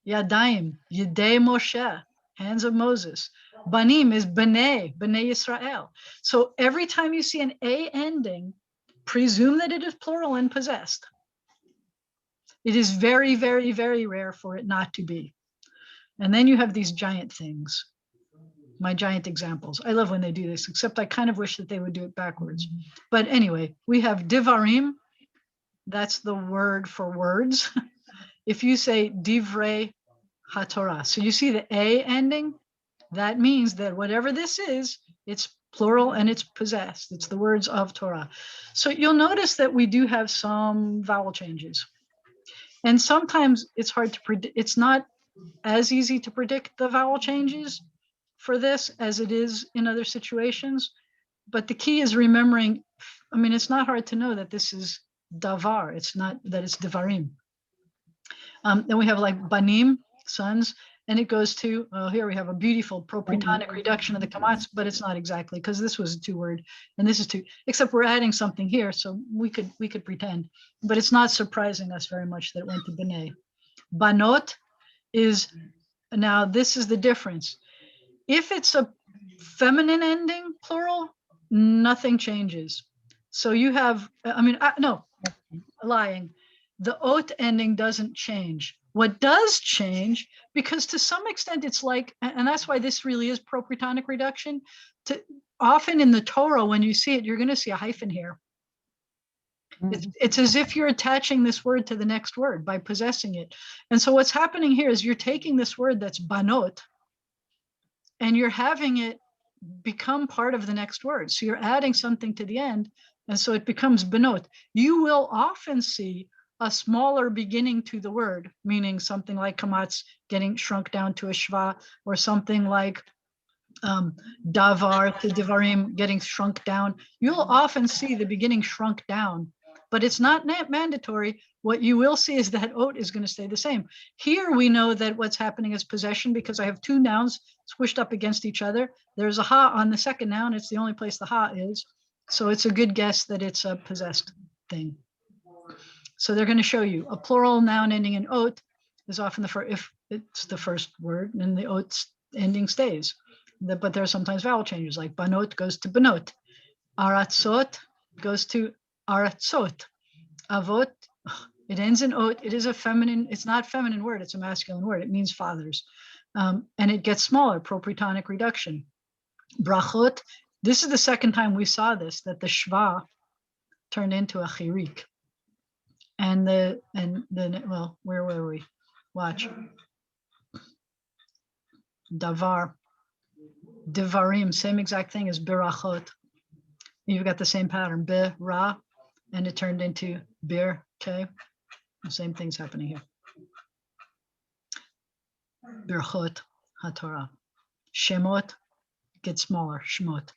Yadayim, Yedei Moshe, hands of Moses. Banim is B'nai, B'nai Yisrael. So every time you see an A ending, presume that it is plural and possessed. It is very, very, very rare for it not to be. And then you have these giant things, my giant examples. I love when they do this, except I kind of wish that they would do it backwards. But anyway, we have Divarim, that's the word for words. If you say Divrei HaTorah, so you see the A ending, that means that whatever this is, it's plural and it's possessed. It's the words of Torah. So you'll notice that we do have some vowel changes. And sometimes it's hard to predict. It's not as easy to predict the vowel changes for this as it is in other situations. But the key is remembering, I mean, it's not hard to know that this is davar. It's not that it's divarim. Then we have like banim, sons, and it goes to, here we have a beautiful propretonic reduction of the kamats, but it's not exactly, because this was a 2-word and this is 2, except we're adding something here, so we could pretend, but it's not surprising us very much that it went to b'nai. Banot is, now this is the difference. If it's a feminine ending, plural, nothing changes. So you have, no, lying. The ot ending doesn't change. What does change, because to some extent it's like, and that's why this really is propretonic reduction, often in the Torah, when you see it, you're going to see a hyphen here. It's as if you're attaching this word to the next word by possessing it. And so what's happening here is you're taking this word that's banot, and you're having it become part of the next word. So you're adding something to the end, and so it becomes benot. You will often see a smaller beginning to the word, meaning something like kamatz getting shrunk down to a shva, or something like davar to divarim getting shrunk down. You'll often see the beginning shrunk down, but it's not mandatory. What you will see is that ot is going to stay the same. Here we know that what's happening is possession, because I have 2 nouns squished up against each other. There's a ha on the second noun. It's the only place the ha is. So it's a good guess that it's a possessed thing. So they're going to show you a plural noun ending in ot is often the first, if it's the first word, and the ot ending stays. But there are sometimes vowel changes, like banot goes to banot. Aratzot goes to aratzot. Avot, it ends in ot. It is a feminine, it's not a feminine word, it's a masculine word. It means fathers. And it gets smaller, propretonic reduction. Brachot, this is the second time we saw this, that the shva turned into a chirik. And then, well, where were we? Watch. Davar. Divarim, same exact thing as birachot. You've got the same pattern, ra, and it turned into bir, okay? The same thing's happening here. Birchot haTorah. Shemot gets smaller, shmot.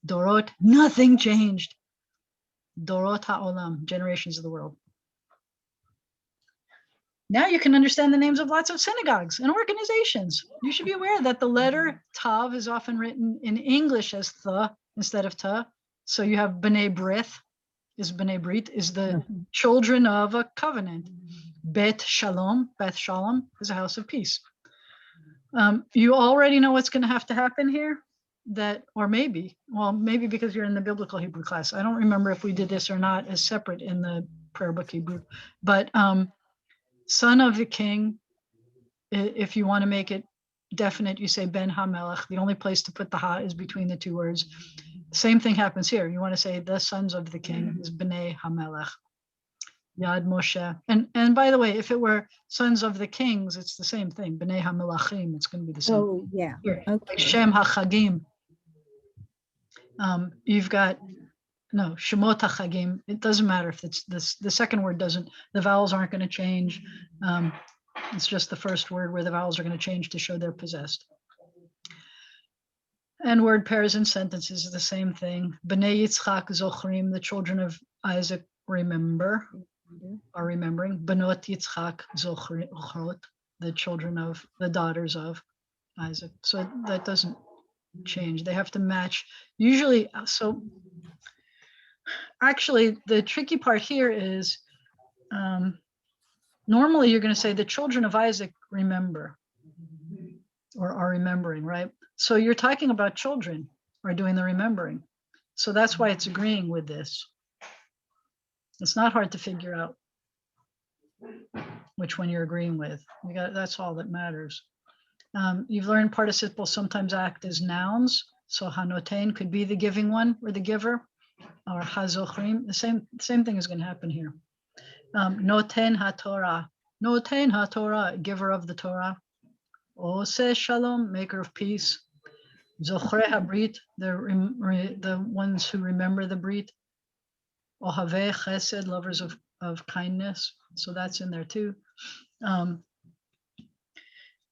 Dorot, nothing changed. Dorot ha'olam, generations of the world. Now you can understand the names of lots of synagogues and organizations. You should be aware that the letter Tav is often written in English as Th instead of Ta. So you have B'nai Brith, is B'nai Brit, is the children of a covenant. Bet Shalom, Beth Shalom is a house of peace. You already know what's going to happen here. that, or maybe because you're in the biblical Hebrew class. I don't remember if we did this or not as separate in the prayer book Hebrew, but son of the king, if you want to make it definite, you say Ben HaMelech. The only place to put the ha is between the two words. Same thing happens here. You want to say the sons of the king is Bnei HaMelech. Yad Moshe. And by the way, if it were sons of the kings, it's the same thing. Bnei HaMelachim, it's going to be the same. Oh, yeah. Here, Okay. like Shem HaChagim. You've got, no, Shemot HaChagim. It doesn't matter if it's this, the second word doesn't, the vowels aren't going to change. It's just the first word where the vowels are going to change to show they're possessed. And word pairs and sentences are the same thing. Bnei Yitzchak Zochrim, the children of Isaac remember, are remembering. Benot Yitzchak Zochrot, the children of, the daughters of Isaac. So that doesn't change. They have to match. Usually, so actually the tricky part here is, normally you're going to say the children of Isaac remember or are remembering, right? So you're talking about children are doing the remembering. So that's why it's agreeing with this. It's not hard to figure out which one you're agreeing with. You got, that's all that matters. You've learned participles sometimes act as nouns. So hanotain could be the giving one or the giver, or hazochrim. The same thing is going to happen here. Noten haTorah, noten haTorah, giver of the Torah. Ose shalom, maker of peace. Zochre habrit, the ones who remember the brit. Ohave chesed, lovers of kindness. So that's in there too.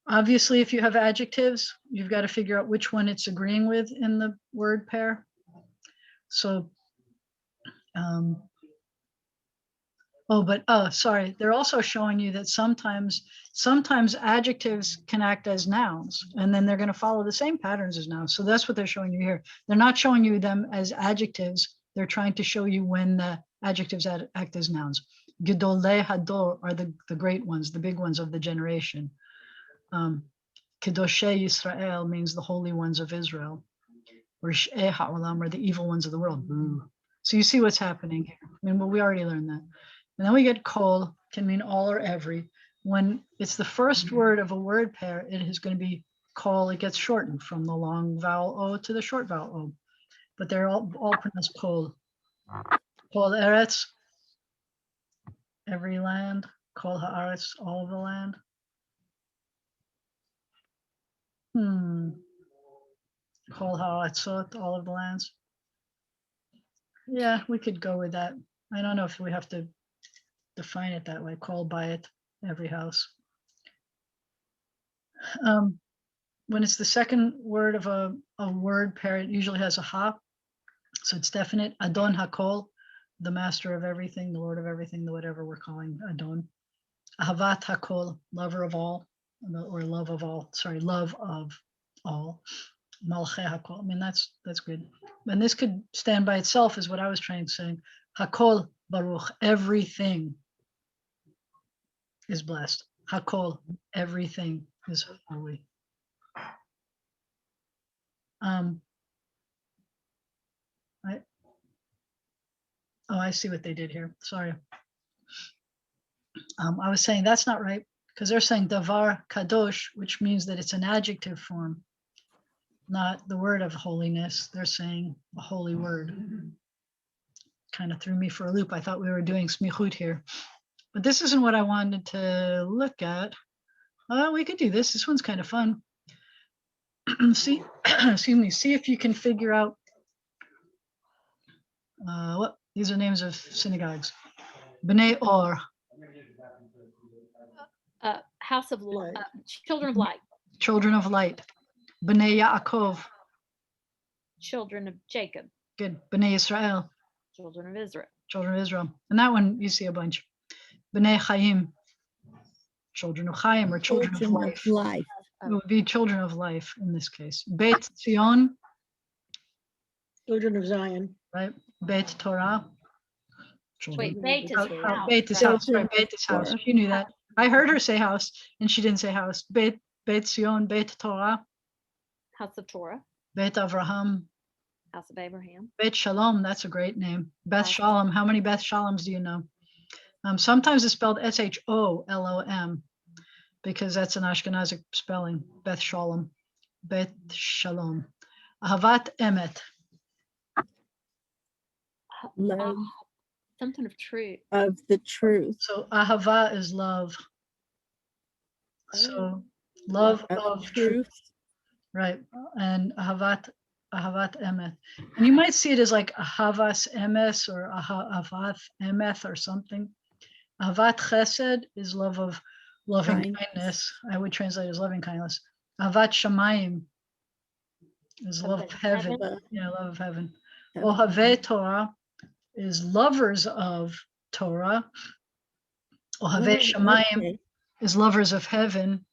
Obviously, if you have adjectives, you've got to figure out which one it's agreeing with in the word pair. So, sorry. They're also showing you that sometimes adjectives can act as nouns, and then they're going to follow the same patterns as nouns. So that's what they're showing you here. They're not showing you them as adjectives. They're trying to show you when the adjectives act as nouns. Gedolei Hador are the great ones, the big ones of the generation. Kedoshei Yisrael means the holy ones of Israel. Rish'ei ha'olam are the evil ones of the world. Boo. So you see what's happening here. I mean, well, we already learned that. And then we get kol, can mean all or every. When it's the first word of a word pair, it is going to be kol. It gets shortened from the long vowel O to the short vowel O. But they're all pronounced kol. Kol eretz, every land. Kol haaretz, all of the land. Kol haaretzot, all of the lands. Yeah, we could go with that. I don't know if we have to define it that way. Kol bayit, every house. When it's the second word of a word pair, it usually has a ha. So it's definite. Adon hakol, the master of everything, the lord of everything, the whatever we're calling Adon. Ahavat hakol, lover of all, or love of all. Sorry, love of all. Malchei hakol. I mean, that's good. And this could stand by itself, is what I was trying to say. Hakol baruch, everything is blessed. Hakol, everything is holy. I see what they did here. Sorry. I was saying that's not right, because they're saying davar kadosh, which means that it's an adjective form, not the word of holiness. They're saying a holy word. Kind of threw me for a loop. I thought we were doing smichut here, but this isn't what I wanted to look at. We could do this. This one's kind of fun. See, excuse me. See if you can figure out what these are names of synagogues. Bnei Or. House of light, children of light. Children of light. Bnei Yaakov. Children of Jacob. Good. Bnei Israel. Children of Israel. Children of Israel. And that one you see a bunch. Bnei Chaim. Children of Chaim, or children of life. It would be children of life in this case. Beit Zion. Children of Zion. Right. Beit Torah. Wait, Beit is house. Beit is house. Right. Beit is house. You knew that. I heard her say house, and she didn't say house. Beit Zion, Beit Torah. House of Torah. Beit Avraham, House of Abraham. Beit Shalom, that's a great name. Beth House- Shalom, how many Beth Shaloms do you know? Sometimes it's spelled Sholom because that's an Ashkenazic spelling, Beth Shalom, Beit Shalom. Ahavat Emet, Love Something of truth. of the truth. so Ahava is love. So love of truth, right? And Ahavat Emet. And you might see it as like Ahavas Emes or Ahavat Emeth or something. Ahavat Chesed is love of loving Kindness. kindness. I would translate as loving kindness. Ahavat Shamayim is love of heaven. heaven. Yeah, love of heaven. Heaven. Ohave Torah is lovers of Torah. Ohave Shamayim Okay. is lovers of heaven.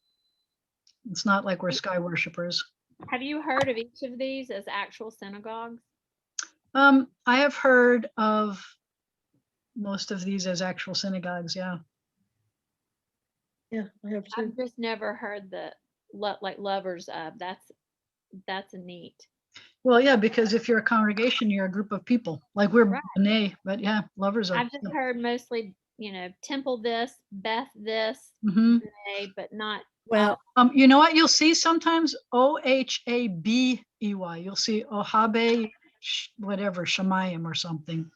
It's not like we're sky worshipers. Have you heard of each of these as actual synagogues? I have heard of most of these as actual synagogues. Yeah. Yeah, I have I've too. just never heard the like lovers of. That's a neat. Well, yeah, because if you're a congregation, you're a group of people. Like we're Right. B'nai, but yeah, lovers of. I've just heard mostly, temple this, Beth this, Mhm. but not. Well, You know what? You'll see sometimes Ohabey. You'll see Ohabe, whatever Shemayim or something,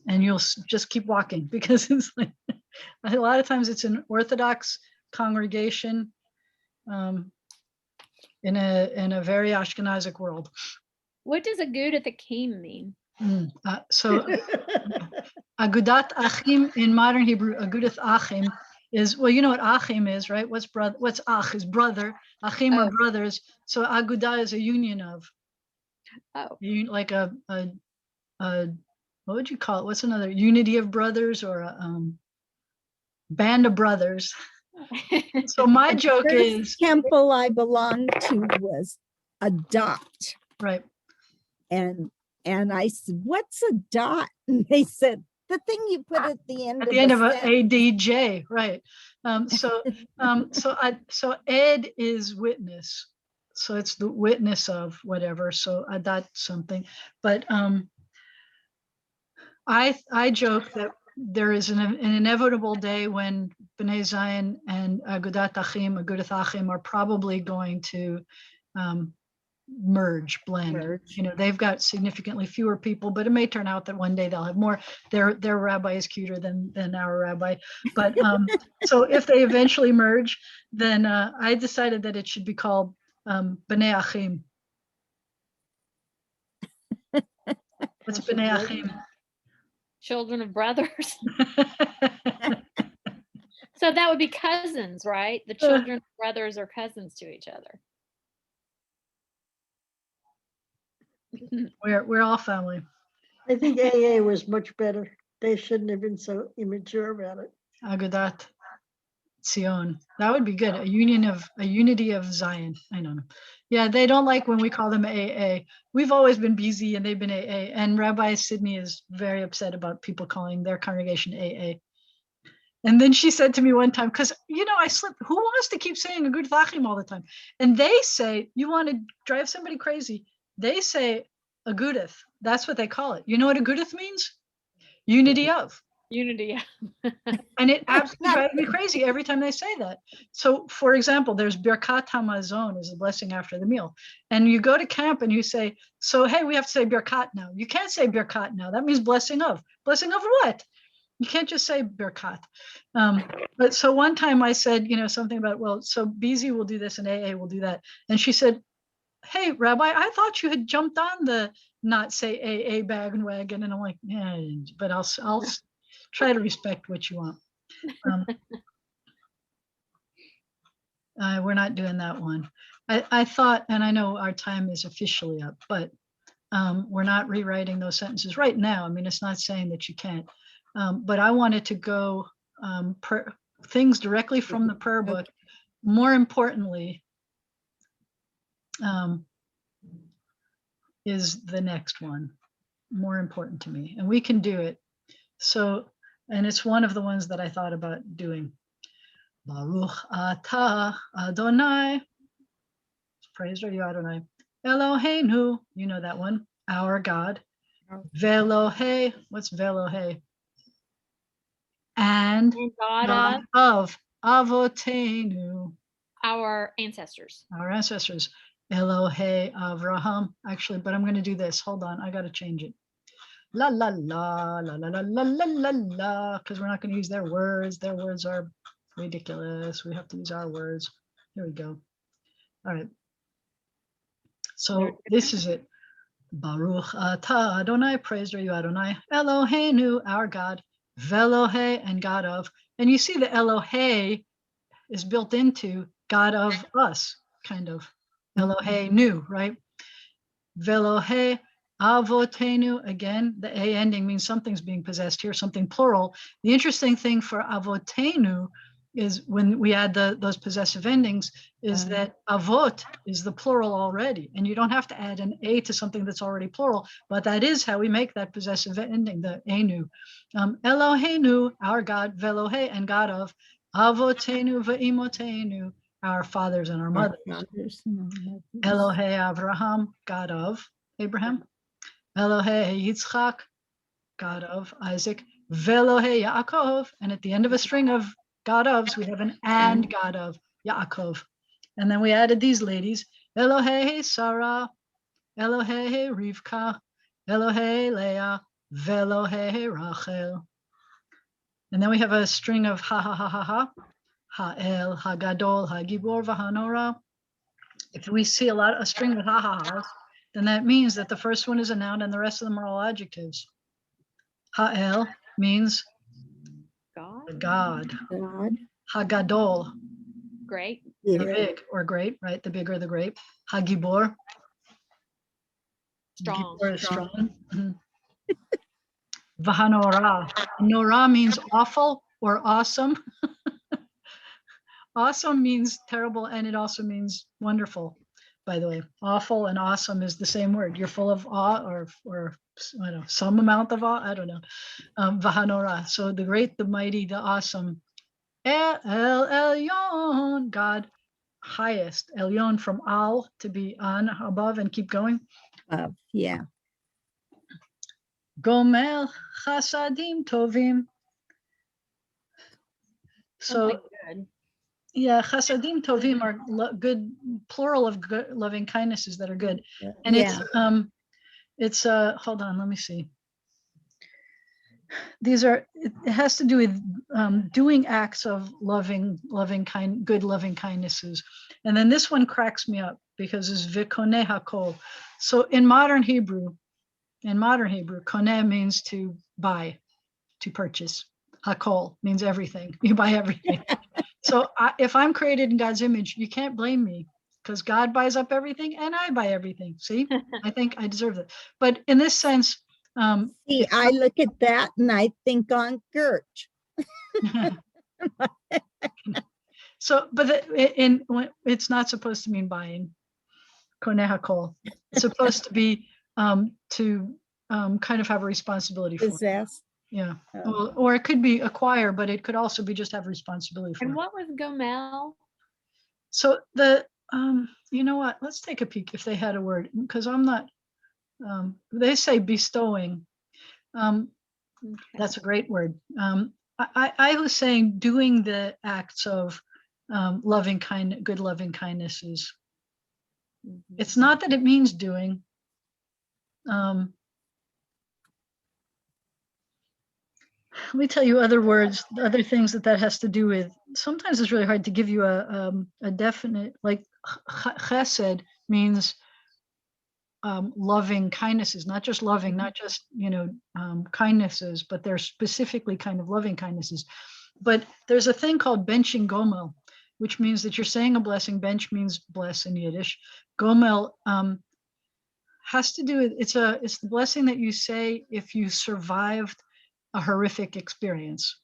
and you'll just keep walking because it's like a lot of times it's an Orthodox congregation in a very Ashkenazic world. What does Agudath Akim mean? So Agudat Achim in modern Hebrew, Agudath Achim is, well, you know what Achim is, right? What's brother? What's Ach is brother. Achim are Oh. brothers. So Agudah is a union of, Oh, like a what would you call it? What's another unity of brothers or a band of brothers? So my joke first is temple I belonged to was Adopt. right. And I said, what's a dot? And they said, the thing you put at the end At the end of a sentence." ADJ, right? So Ed is witness, so it's the witness of whatever. So that's something, but I joke that there is an inevitable day when B'nai Zion and Agudath Achim are probably going to merge, blend. Merge. They've got significantly fewer people, but it may turn out that one day they'll have more. Their rabbi is cuter than our rabbi, but so if they eventually merge, then I decided that it should be called B'nai Achim. What's B'nai Achim? children of brothers. So that would be cousins, right? The children of brothers are cousins to each other. We're all family. I think AA was much better. They shouldn't have been so immature about it. Agudat Zion. That would be good. A unity of Zion. I don't know. Yeah, they don't like when we call them AA. We've always been BZ and they've been AA. And Rabbi Sydney is very upset about people calling their congregation AA. And then she said to me one time, because I slip. Who wants to keep saying Agudath Achim all the time? And they say, you want to drive somebody crazy. They say Agudath. That's what they call it. You know what Agudath means? Unity of. Unity. And it absolutely drives me crazy every time they say that. So, for example, there's Birkat Hamazon is a blessing after the meal. And you go to camp and you say, so, hey, we have to say Birkat now. You can't say Birkat now. That means blessing of. Blessing of what? You can't just say Birkat. But so one time I said, something about, well, so BZ will do this and AA will do that. And she said, hey, Rabbi, I thought you had jumped on the not say AA bandwagon. And I'm like, yeah, but I'll try to respect what you want. We're not doing that one. I thought, and I know our time is officially up, but we're not rewriting those sentences right now. I mean, it's not saying that you can't. But I wanted to go things directly from the prayer book. More importantly, is the next one more important to me, and we can do it. So, and it's one of the ones that I thought about doing. Baruch atah Adonai, praise you Adonai, Eloheinu, you know that one, our God. Velohe, what's Velohe? And And God God of of Avotenu, our ancestors. our ancestors. Elohe Avraham, actually, but I'm going to do this. Hold on, I got to change it. La la la la la la la la la la, because we're not going to use their words. Their words are ridiculous. We have to use our words. Here we go. All right. So this is it. Baruch atah Adonai, praised are you Adonai, Eloheinu, our God, Velohe, and God of. And you see the Elohe is built into God of us, kind of. Eloheinu, right? Velohe avotenu, again, the A ending means something's being possessed here, something plural. The interesting thing for avotenu is when we add those possessive endings is that avot is the plural already, and you don't have to add an A to something that's already plural, but that is how we make that possessive ending, the enu. Eloheinu, our God, velohe, and God of, avotenu ve'imotenu, our fathers and our mothers. Elohe Avraham, God of Abraham. Elohe Yitzchak, God of Isaac. Velohe Yaakov. And at the end of a string of God ofs, we have an and God of Yaakov. And then we added these ladies. Elohe Sarah, Elohe Rivka, Elohe Leah, Velohe Rachel. And then we have a string of ha ha ha ha ha. Ha'el, Hagadol, Hagibor, Vahanora. If we see a string of ha-ha-has, then that means that the first one is a noun and the rest of them are all adjectives. Ha'el means God. God. God. Hagadol, Great. the Yeah. big or great, right? The big or the great. Hagibor, Strong. Gibor is strong. Mhm. Vahanora. Nora means awful or awesome. Awesome means terrible, and it also means wonderful. By the way, awful and awesome is the same word. You're full of awe, or I don't know, some amount of awe. I don't know. Vahanora. So the great, the mighty, the awesome. El Elyon, God highest. Elyon from al, to be on, above, and keep going. Yeah. Gomel chasadim tovim. So Something good. yeah, chasadim tovim are good, plural of good, loving kindnesses that are good. And Yeah. it's hold on, let me see. These are, it has to do with doing acts of good loving kindnesses. And then this one cracks me up because it's vikone hakol. So in modern Hebrew, koneh means to buy, to purchase. Hakol means everything. You buy everything. So if I'm created in God's image, you can't blame me because God buys up everything and I buy everything. See, I think I deserve it. But in this sense, See, I look at that and I think on Gertch. so, but it's not supposed to mean buying. Koneh hakol. It's supposed to be to kind of have a responsibility for. Possessed. Yeah. Oh. Or it could be acquire, but it could also be just have responsibility for. And it. what was Gomel? So you know what? Let's take a peek if they had a word, because I'm not. They say bestowing. Okay. That's a great word. I was saying doing the acts of good loving kindnesses. Mhm. It's not that it means doing. Let me tell you other words, other things that has to do with. Sometimes it's really hard to give you a definite, like chesed means loving kindnesses, not just loving, not just kindnesses, but they're specifically kind of loving kindnesses. But there's a thing called benching gomel, which means that you're saying a blessing. Bench means bless in Yiddish. Gomel has to do with it's the blessing that you say if you survived a horrific experience,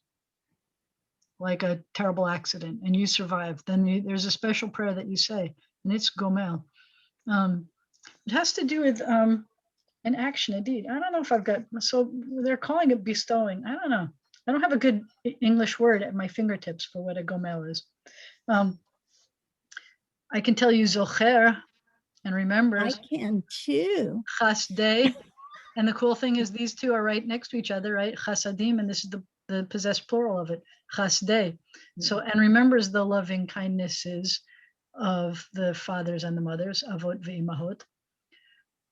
like a terrible accident, and you survived. Then there's a special prayer that you say, and it's gomel. It has to do with an action, a deed. I don't know if I've got, so they're calling it bestowing. I don't know. I don't have a good English word at my fingertips for what a gomel is. I can tell you zocher. and I remembers can too. chasdei. And the cool thing is these two are right next to each other, right? Chasadim, and this is the possessed plural of it, chasdei. So, and remembers the loving kindnesses of the fathers and the mothers, avot ve'imahot.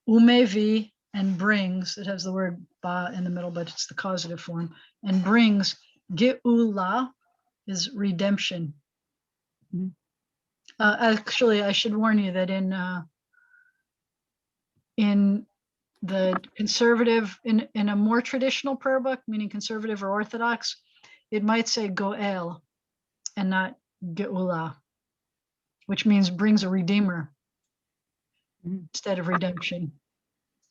Umevi, and brings, it has the word ba in the middle, but it's the causative form, and brings geula is redemption. Mhm. Actually, I should warn you that in the conservative, in a more traditional prayer book, meaning conservative or orthodox, it might say goel and not geula, which means brings a redeemer Mm. instead of redemption.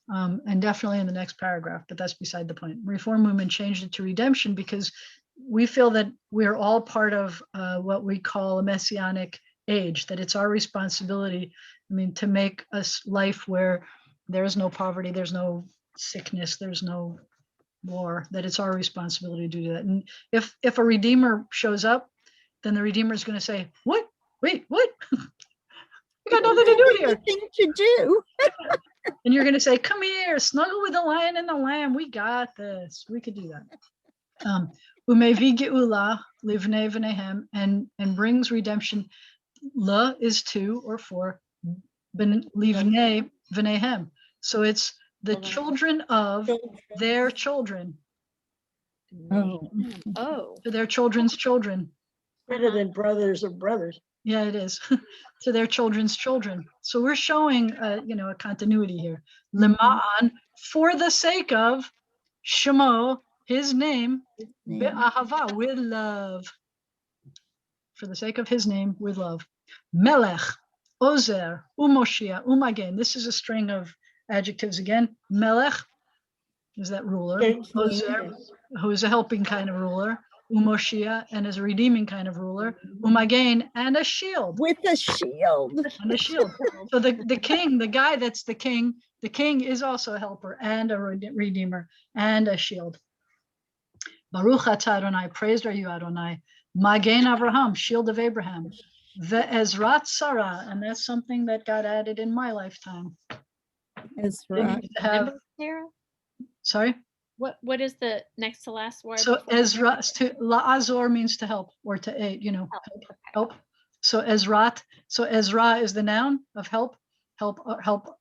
And definitely in the next paragraph, but that's beside the point. Reform movement changed it to redemption because we feel that we're all part of what we call a messianic age, that it's our responsibility, I mean, to make us life where there's no poverty, there's no sickness, there's no war, that it's our responsibility to do that. And if a redeemer shows up, then the redeemer is going to say, what? Wait, what? We got nothing to do here. Anything to do. And you're going to say, come here, snuggle with the lion and the lamb. We got this. We could do that. Umevi geula livnei v'nehem, and brings redemption. La is to or for livnei v'nehem. So it's the children of their children, Oh, Oh. to their children's children. Better than brothers of brothers. Yeah, it is. To their children's children. So we're showing, a continuity here. Lema'an, for the sake of Shemo, his name, be'ahava, with love. For the sake of his name, with love. Melech, Ozer, Umoshia, Umagen. This is a string of adjectives again. Melech is that ruler. Ozer, who is a helping kind of ruler. Umoshia, and is a redeeming kind of ruler. Umagen, and a shield. with a shield. And a shield. So the king, the guy that's the king is also a helper and a redeemer and a shield. Baruch atah Adonai, praised are you Adonai. Magen Avraham, shield of Abraham. Ve'ezrat Sarah, and that's something that got added in my lifetime. Ezra. Didn't used to have, Remember, Sarah? sorry. What is the next to last word? So before- Ezra, la'azor means to help or to aid, help. So Ezrat, so Ezra is the noun of help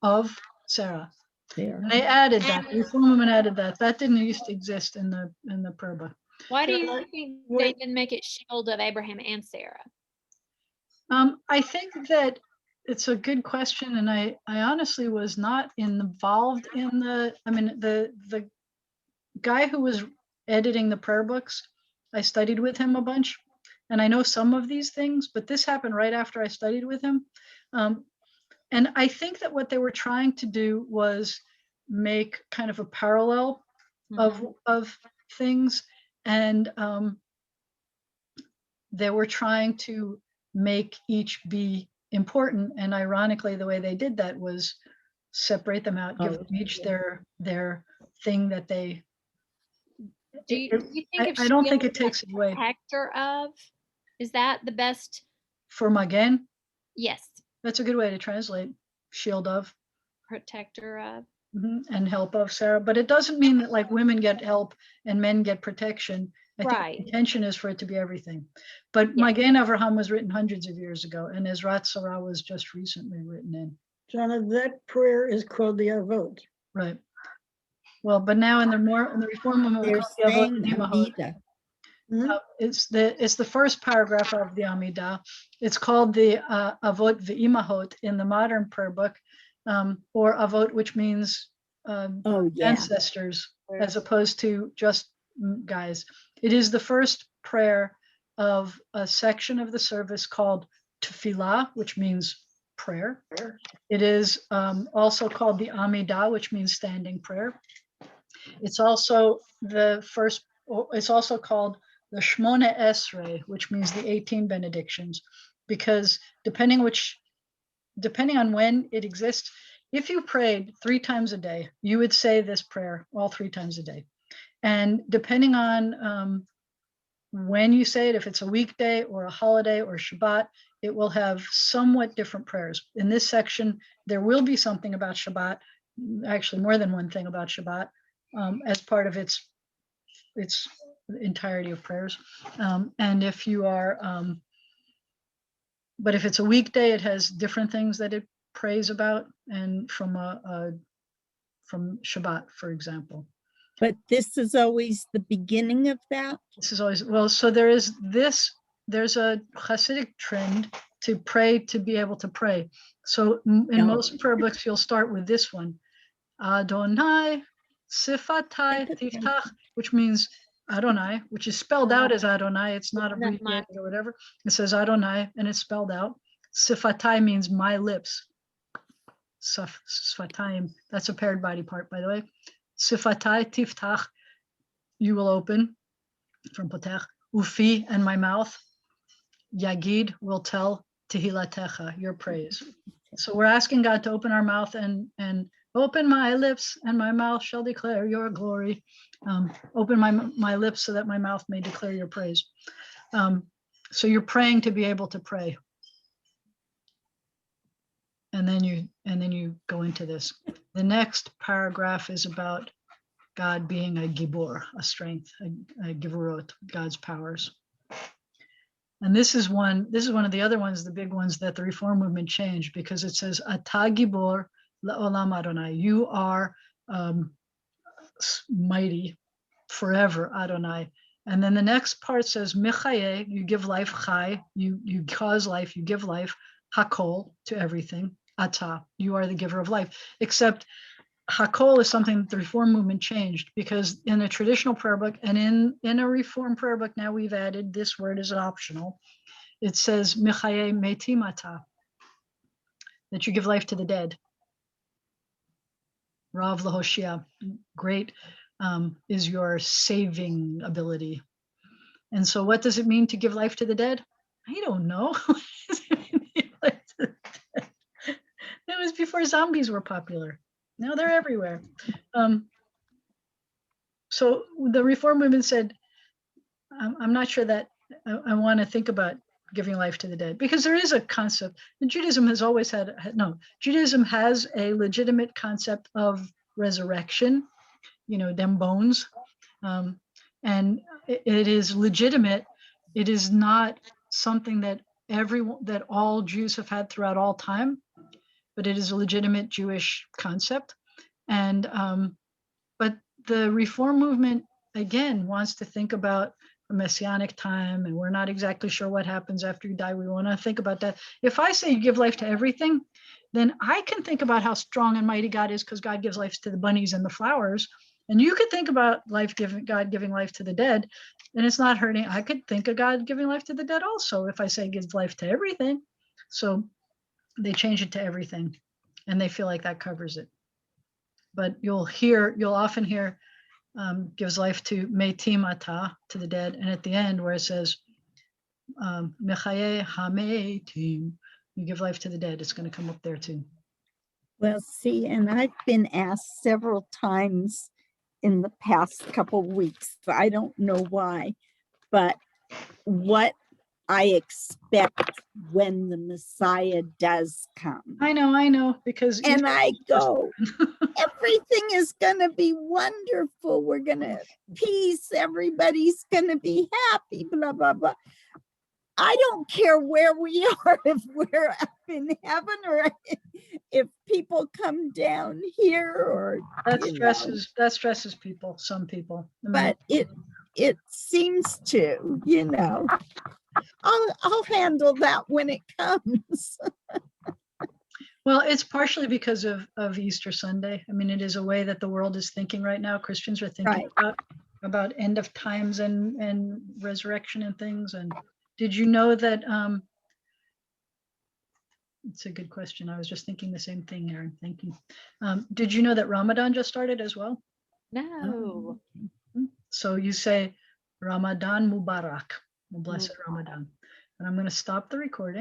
of Sarah. There. And they added that. The Reform movement added that. That didn't used to exist in the prayer book. Why do you Sarah, think what- they didn't make it shield of Abraham and Sarah? I think that it's a good question, and I honestly was not involved in the guy who was editing the prayer books. I studied with him a bunch, and I know some of these things, but this happened right after I studied with him. And I think that what they were trying to do was make kind of a parallel of things, and they were trying to make each be important. And ironically, the way they did that was separate them out, give them each their thing that they. Do you think if I don't think shield it takes it away. protector of, is that the best? For Magen, Yes, that's a good way to translate shield of. protector of. And help of Sarah, but it doesn't mean that like women get help and men get protection. I think Right. the intention is for it to be everything. But Yeah. Magen Avraham was written hundreds of years ago, and Ezrat Sarah was just recently written in. Jana, that prayer is called the Avot. Right. Well, but now in the Reform movement, we They're call it the Avot saying Dimahot. Amida. Hmm? It's the first paragraph of the Amidah. It's called the Avot Ve'imahot in the modern prayer book, or Avot, which means Oh, yeah. ancestors, as opposed to just guys. It is the first prayer of a section of the service called Tefillah, which means prayer. It is also called the Amidah, which means standing prayer. It's also it's also called the Shmone Esrei, which means the 18 benedictions, because depending on when it exists, if you prayed 3 times a day, you would say this prayer all 3 times a day. And depending on when you say it, if it's a weekday or a holiday or Shabbat, it will have somewhat different prayers. In this section, there will be something about Shabbat, actually more than one thing about Shabbat, as part of its entirety of prayers. And if you are, but if it's a weekday, it has different things that it prays about, and from Shabbat, for example. But this is always the beginning of that. This is always, well, so there's a Hasidic trend to pray, to be able to pray. So in No. most prayer books, you'll start with this one, Adonai, Sifatai, Tiftach, which means Adonai, which is spelled out as Adonai. It's not abbreviated or whatever. It says Adonai and it's spelled out. Sifatai means my lips. Sfatayim, that's a paired body part, by the way. Sifatai Tiftach, you will open, from Potech. Ufi, and my mouth. Yagid, will tell, Tehilatecha, your praise. So we're asking God to open our mouth and open my lips, and my mouth shall declare your glory. Open my lips so that my mouth may declare your praise. So you're praying to be able to pray. And then you go into this. The next paragraph is about God being a gibor, a strength, a givurot, God's powers. And this is one of the other ones, the big ones that the Reform movement changed, because it says, Ata gibor le'olam Adonai. You are mighty forever, Adonai. And then the next part says, Mechaye, you give life, chai, you cause life, you give life, hakol, to everything, Ata, you are the giver of life. Except Hakol is something that the Reform movement changed, because in a traditional prayer book and in a Reform prayer book, now we've added this word as an optional. It says Mechaye metim ata, that you give life to the dead. Rav lahoshia, great is your saving ability. And so what does it mean to give life to the dead? I don't know. It was before zombies were popular. Now they're everywhere. So the Reform movement said, I'm not sure that I want to think about giving life to the dead, because there is a concept, and Judaism has always Judaism has a legitimate concept of resurrection, them bones. And it is legitimate. It is not something that that all Jews have had throughout all time, but it is a legitimate Jewish concept. And but the Reform movement, again, wants to think about a messianic time, and we're not exactly sure what happens after you die. We want to think about that. If I say you give life to everything, then I can think about how strong and mighty God is, because God gives life to the bunnies and the flowers. And you could think about God giving life to the dead, and it's not hurting. I could think of God giving life to the dead also if I say gives life to everything. So they change it to everything, and they feel like that covers it. But you'll often hear gives life to metim ata, to the dead, and at the end where it says mechaye hametim, you give life to the dead, it's going to come up there too. Well, see, and I've been asked several times in the past couple weeks, I don't know why, but what I expect when the Messiah does come. I know, because and I go, everything is going to be wonderful. We're going to peace. Everybody's going to be happy, blah, blah, blah. I don't care where we are, if we're up in heaven or if people come down here, or that stresses people, some people. But it seems to, I'll handle that when it comes. Well, it's partially because of Easter Sunday. I mean, it is a way that the world is thinking right now. Christians are thinking about end of times and resurrection and things. And did you know that, it's a good question. I was just thinking the same thing, Aaron. Thank you. Did you know that Ramadan just started as well? No. So you say Ramadan Mubarak, blessed Ramadan. And I'm going to stop the recording.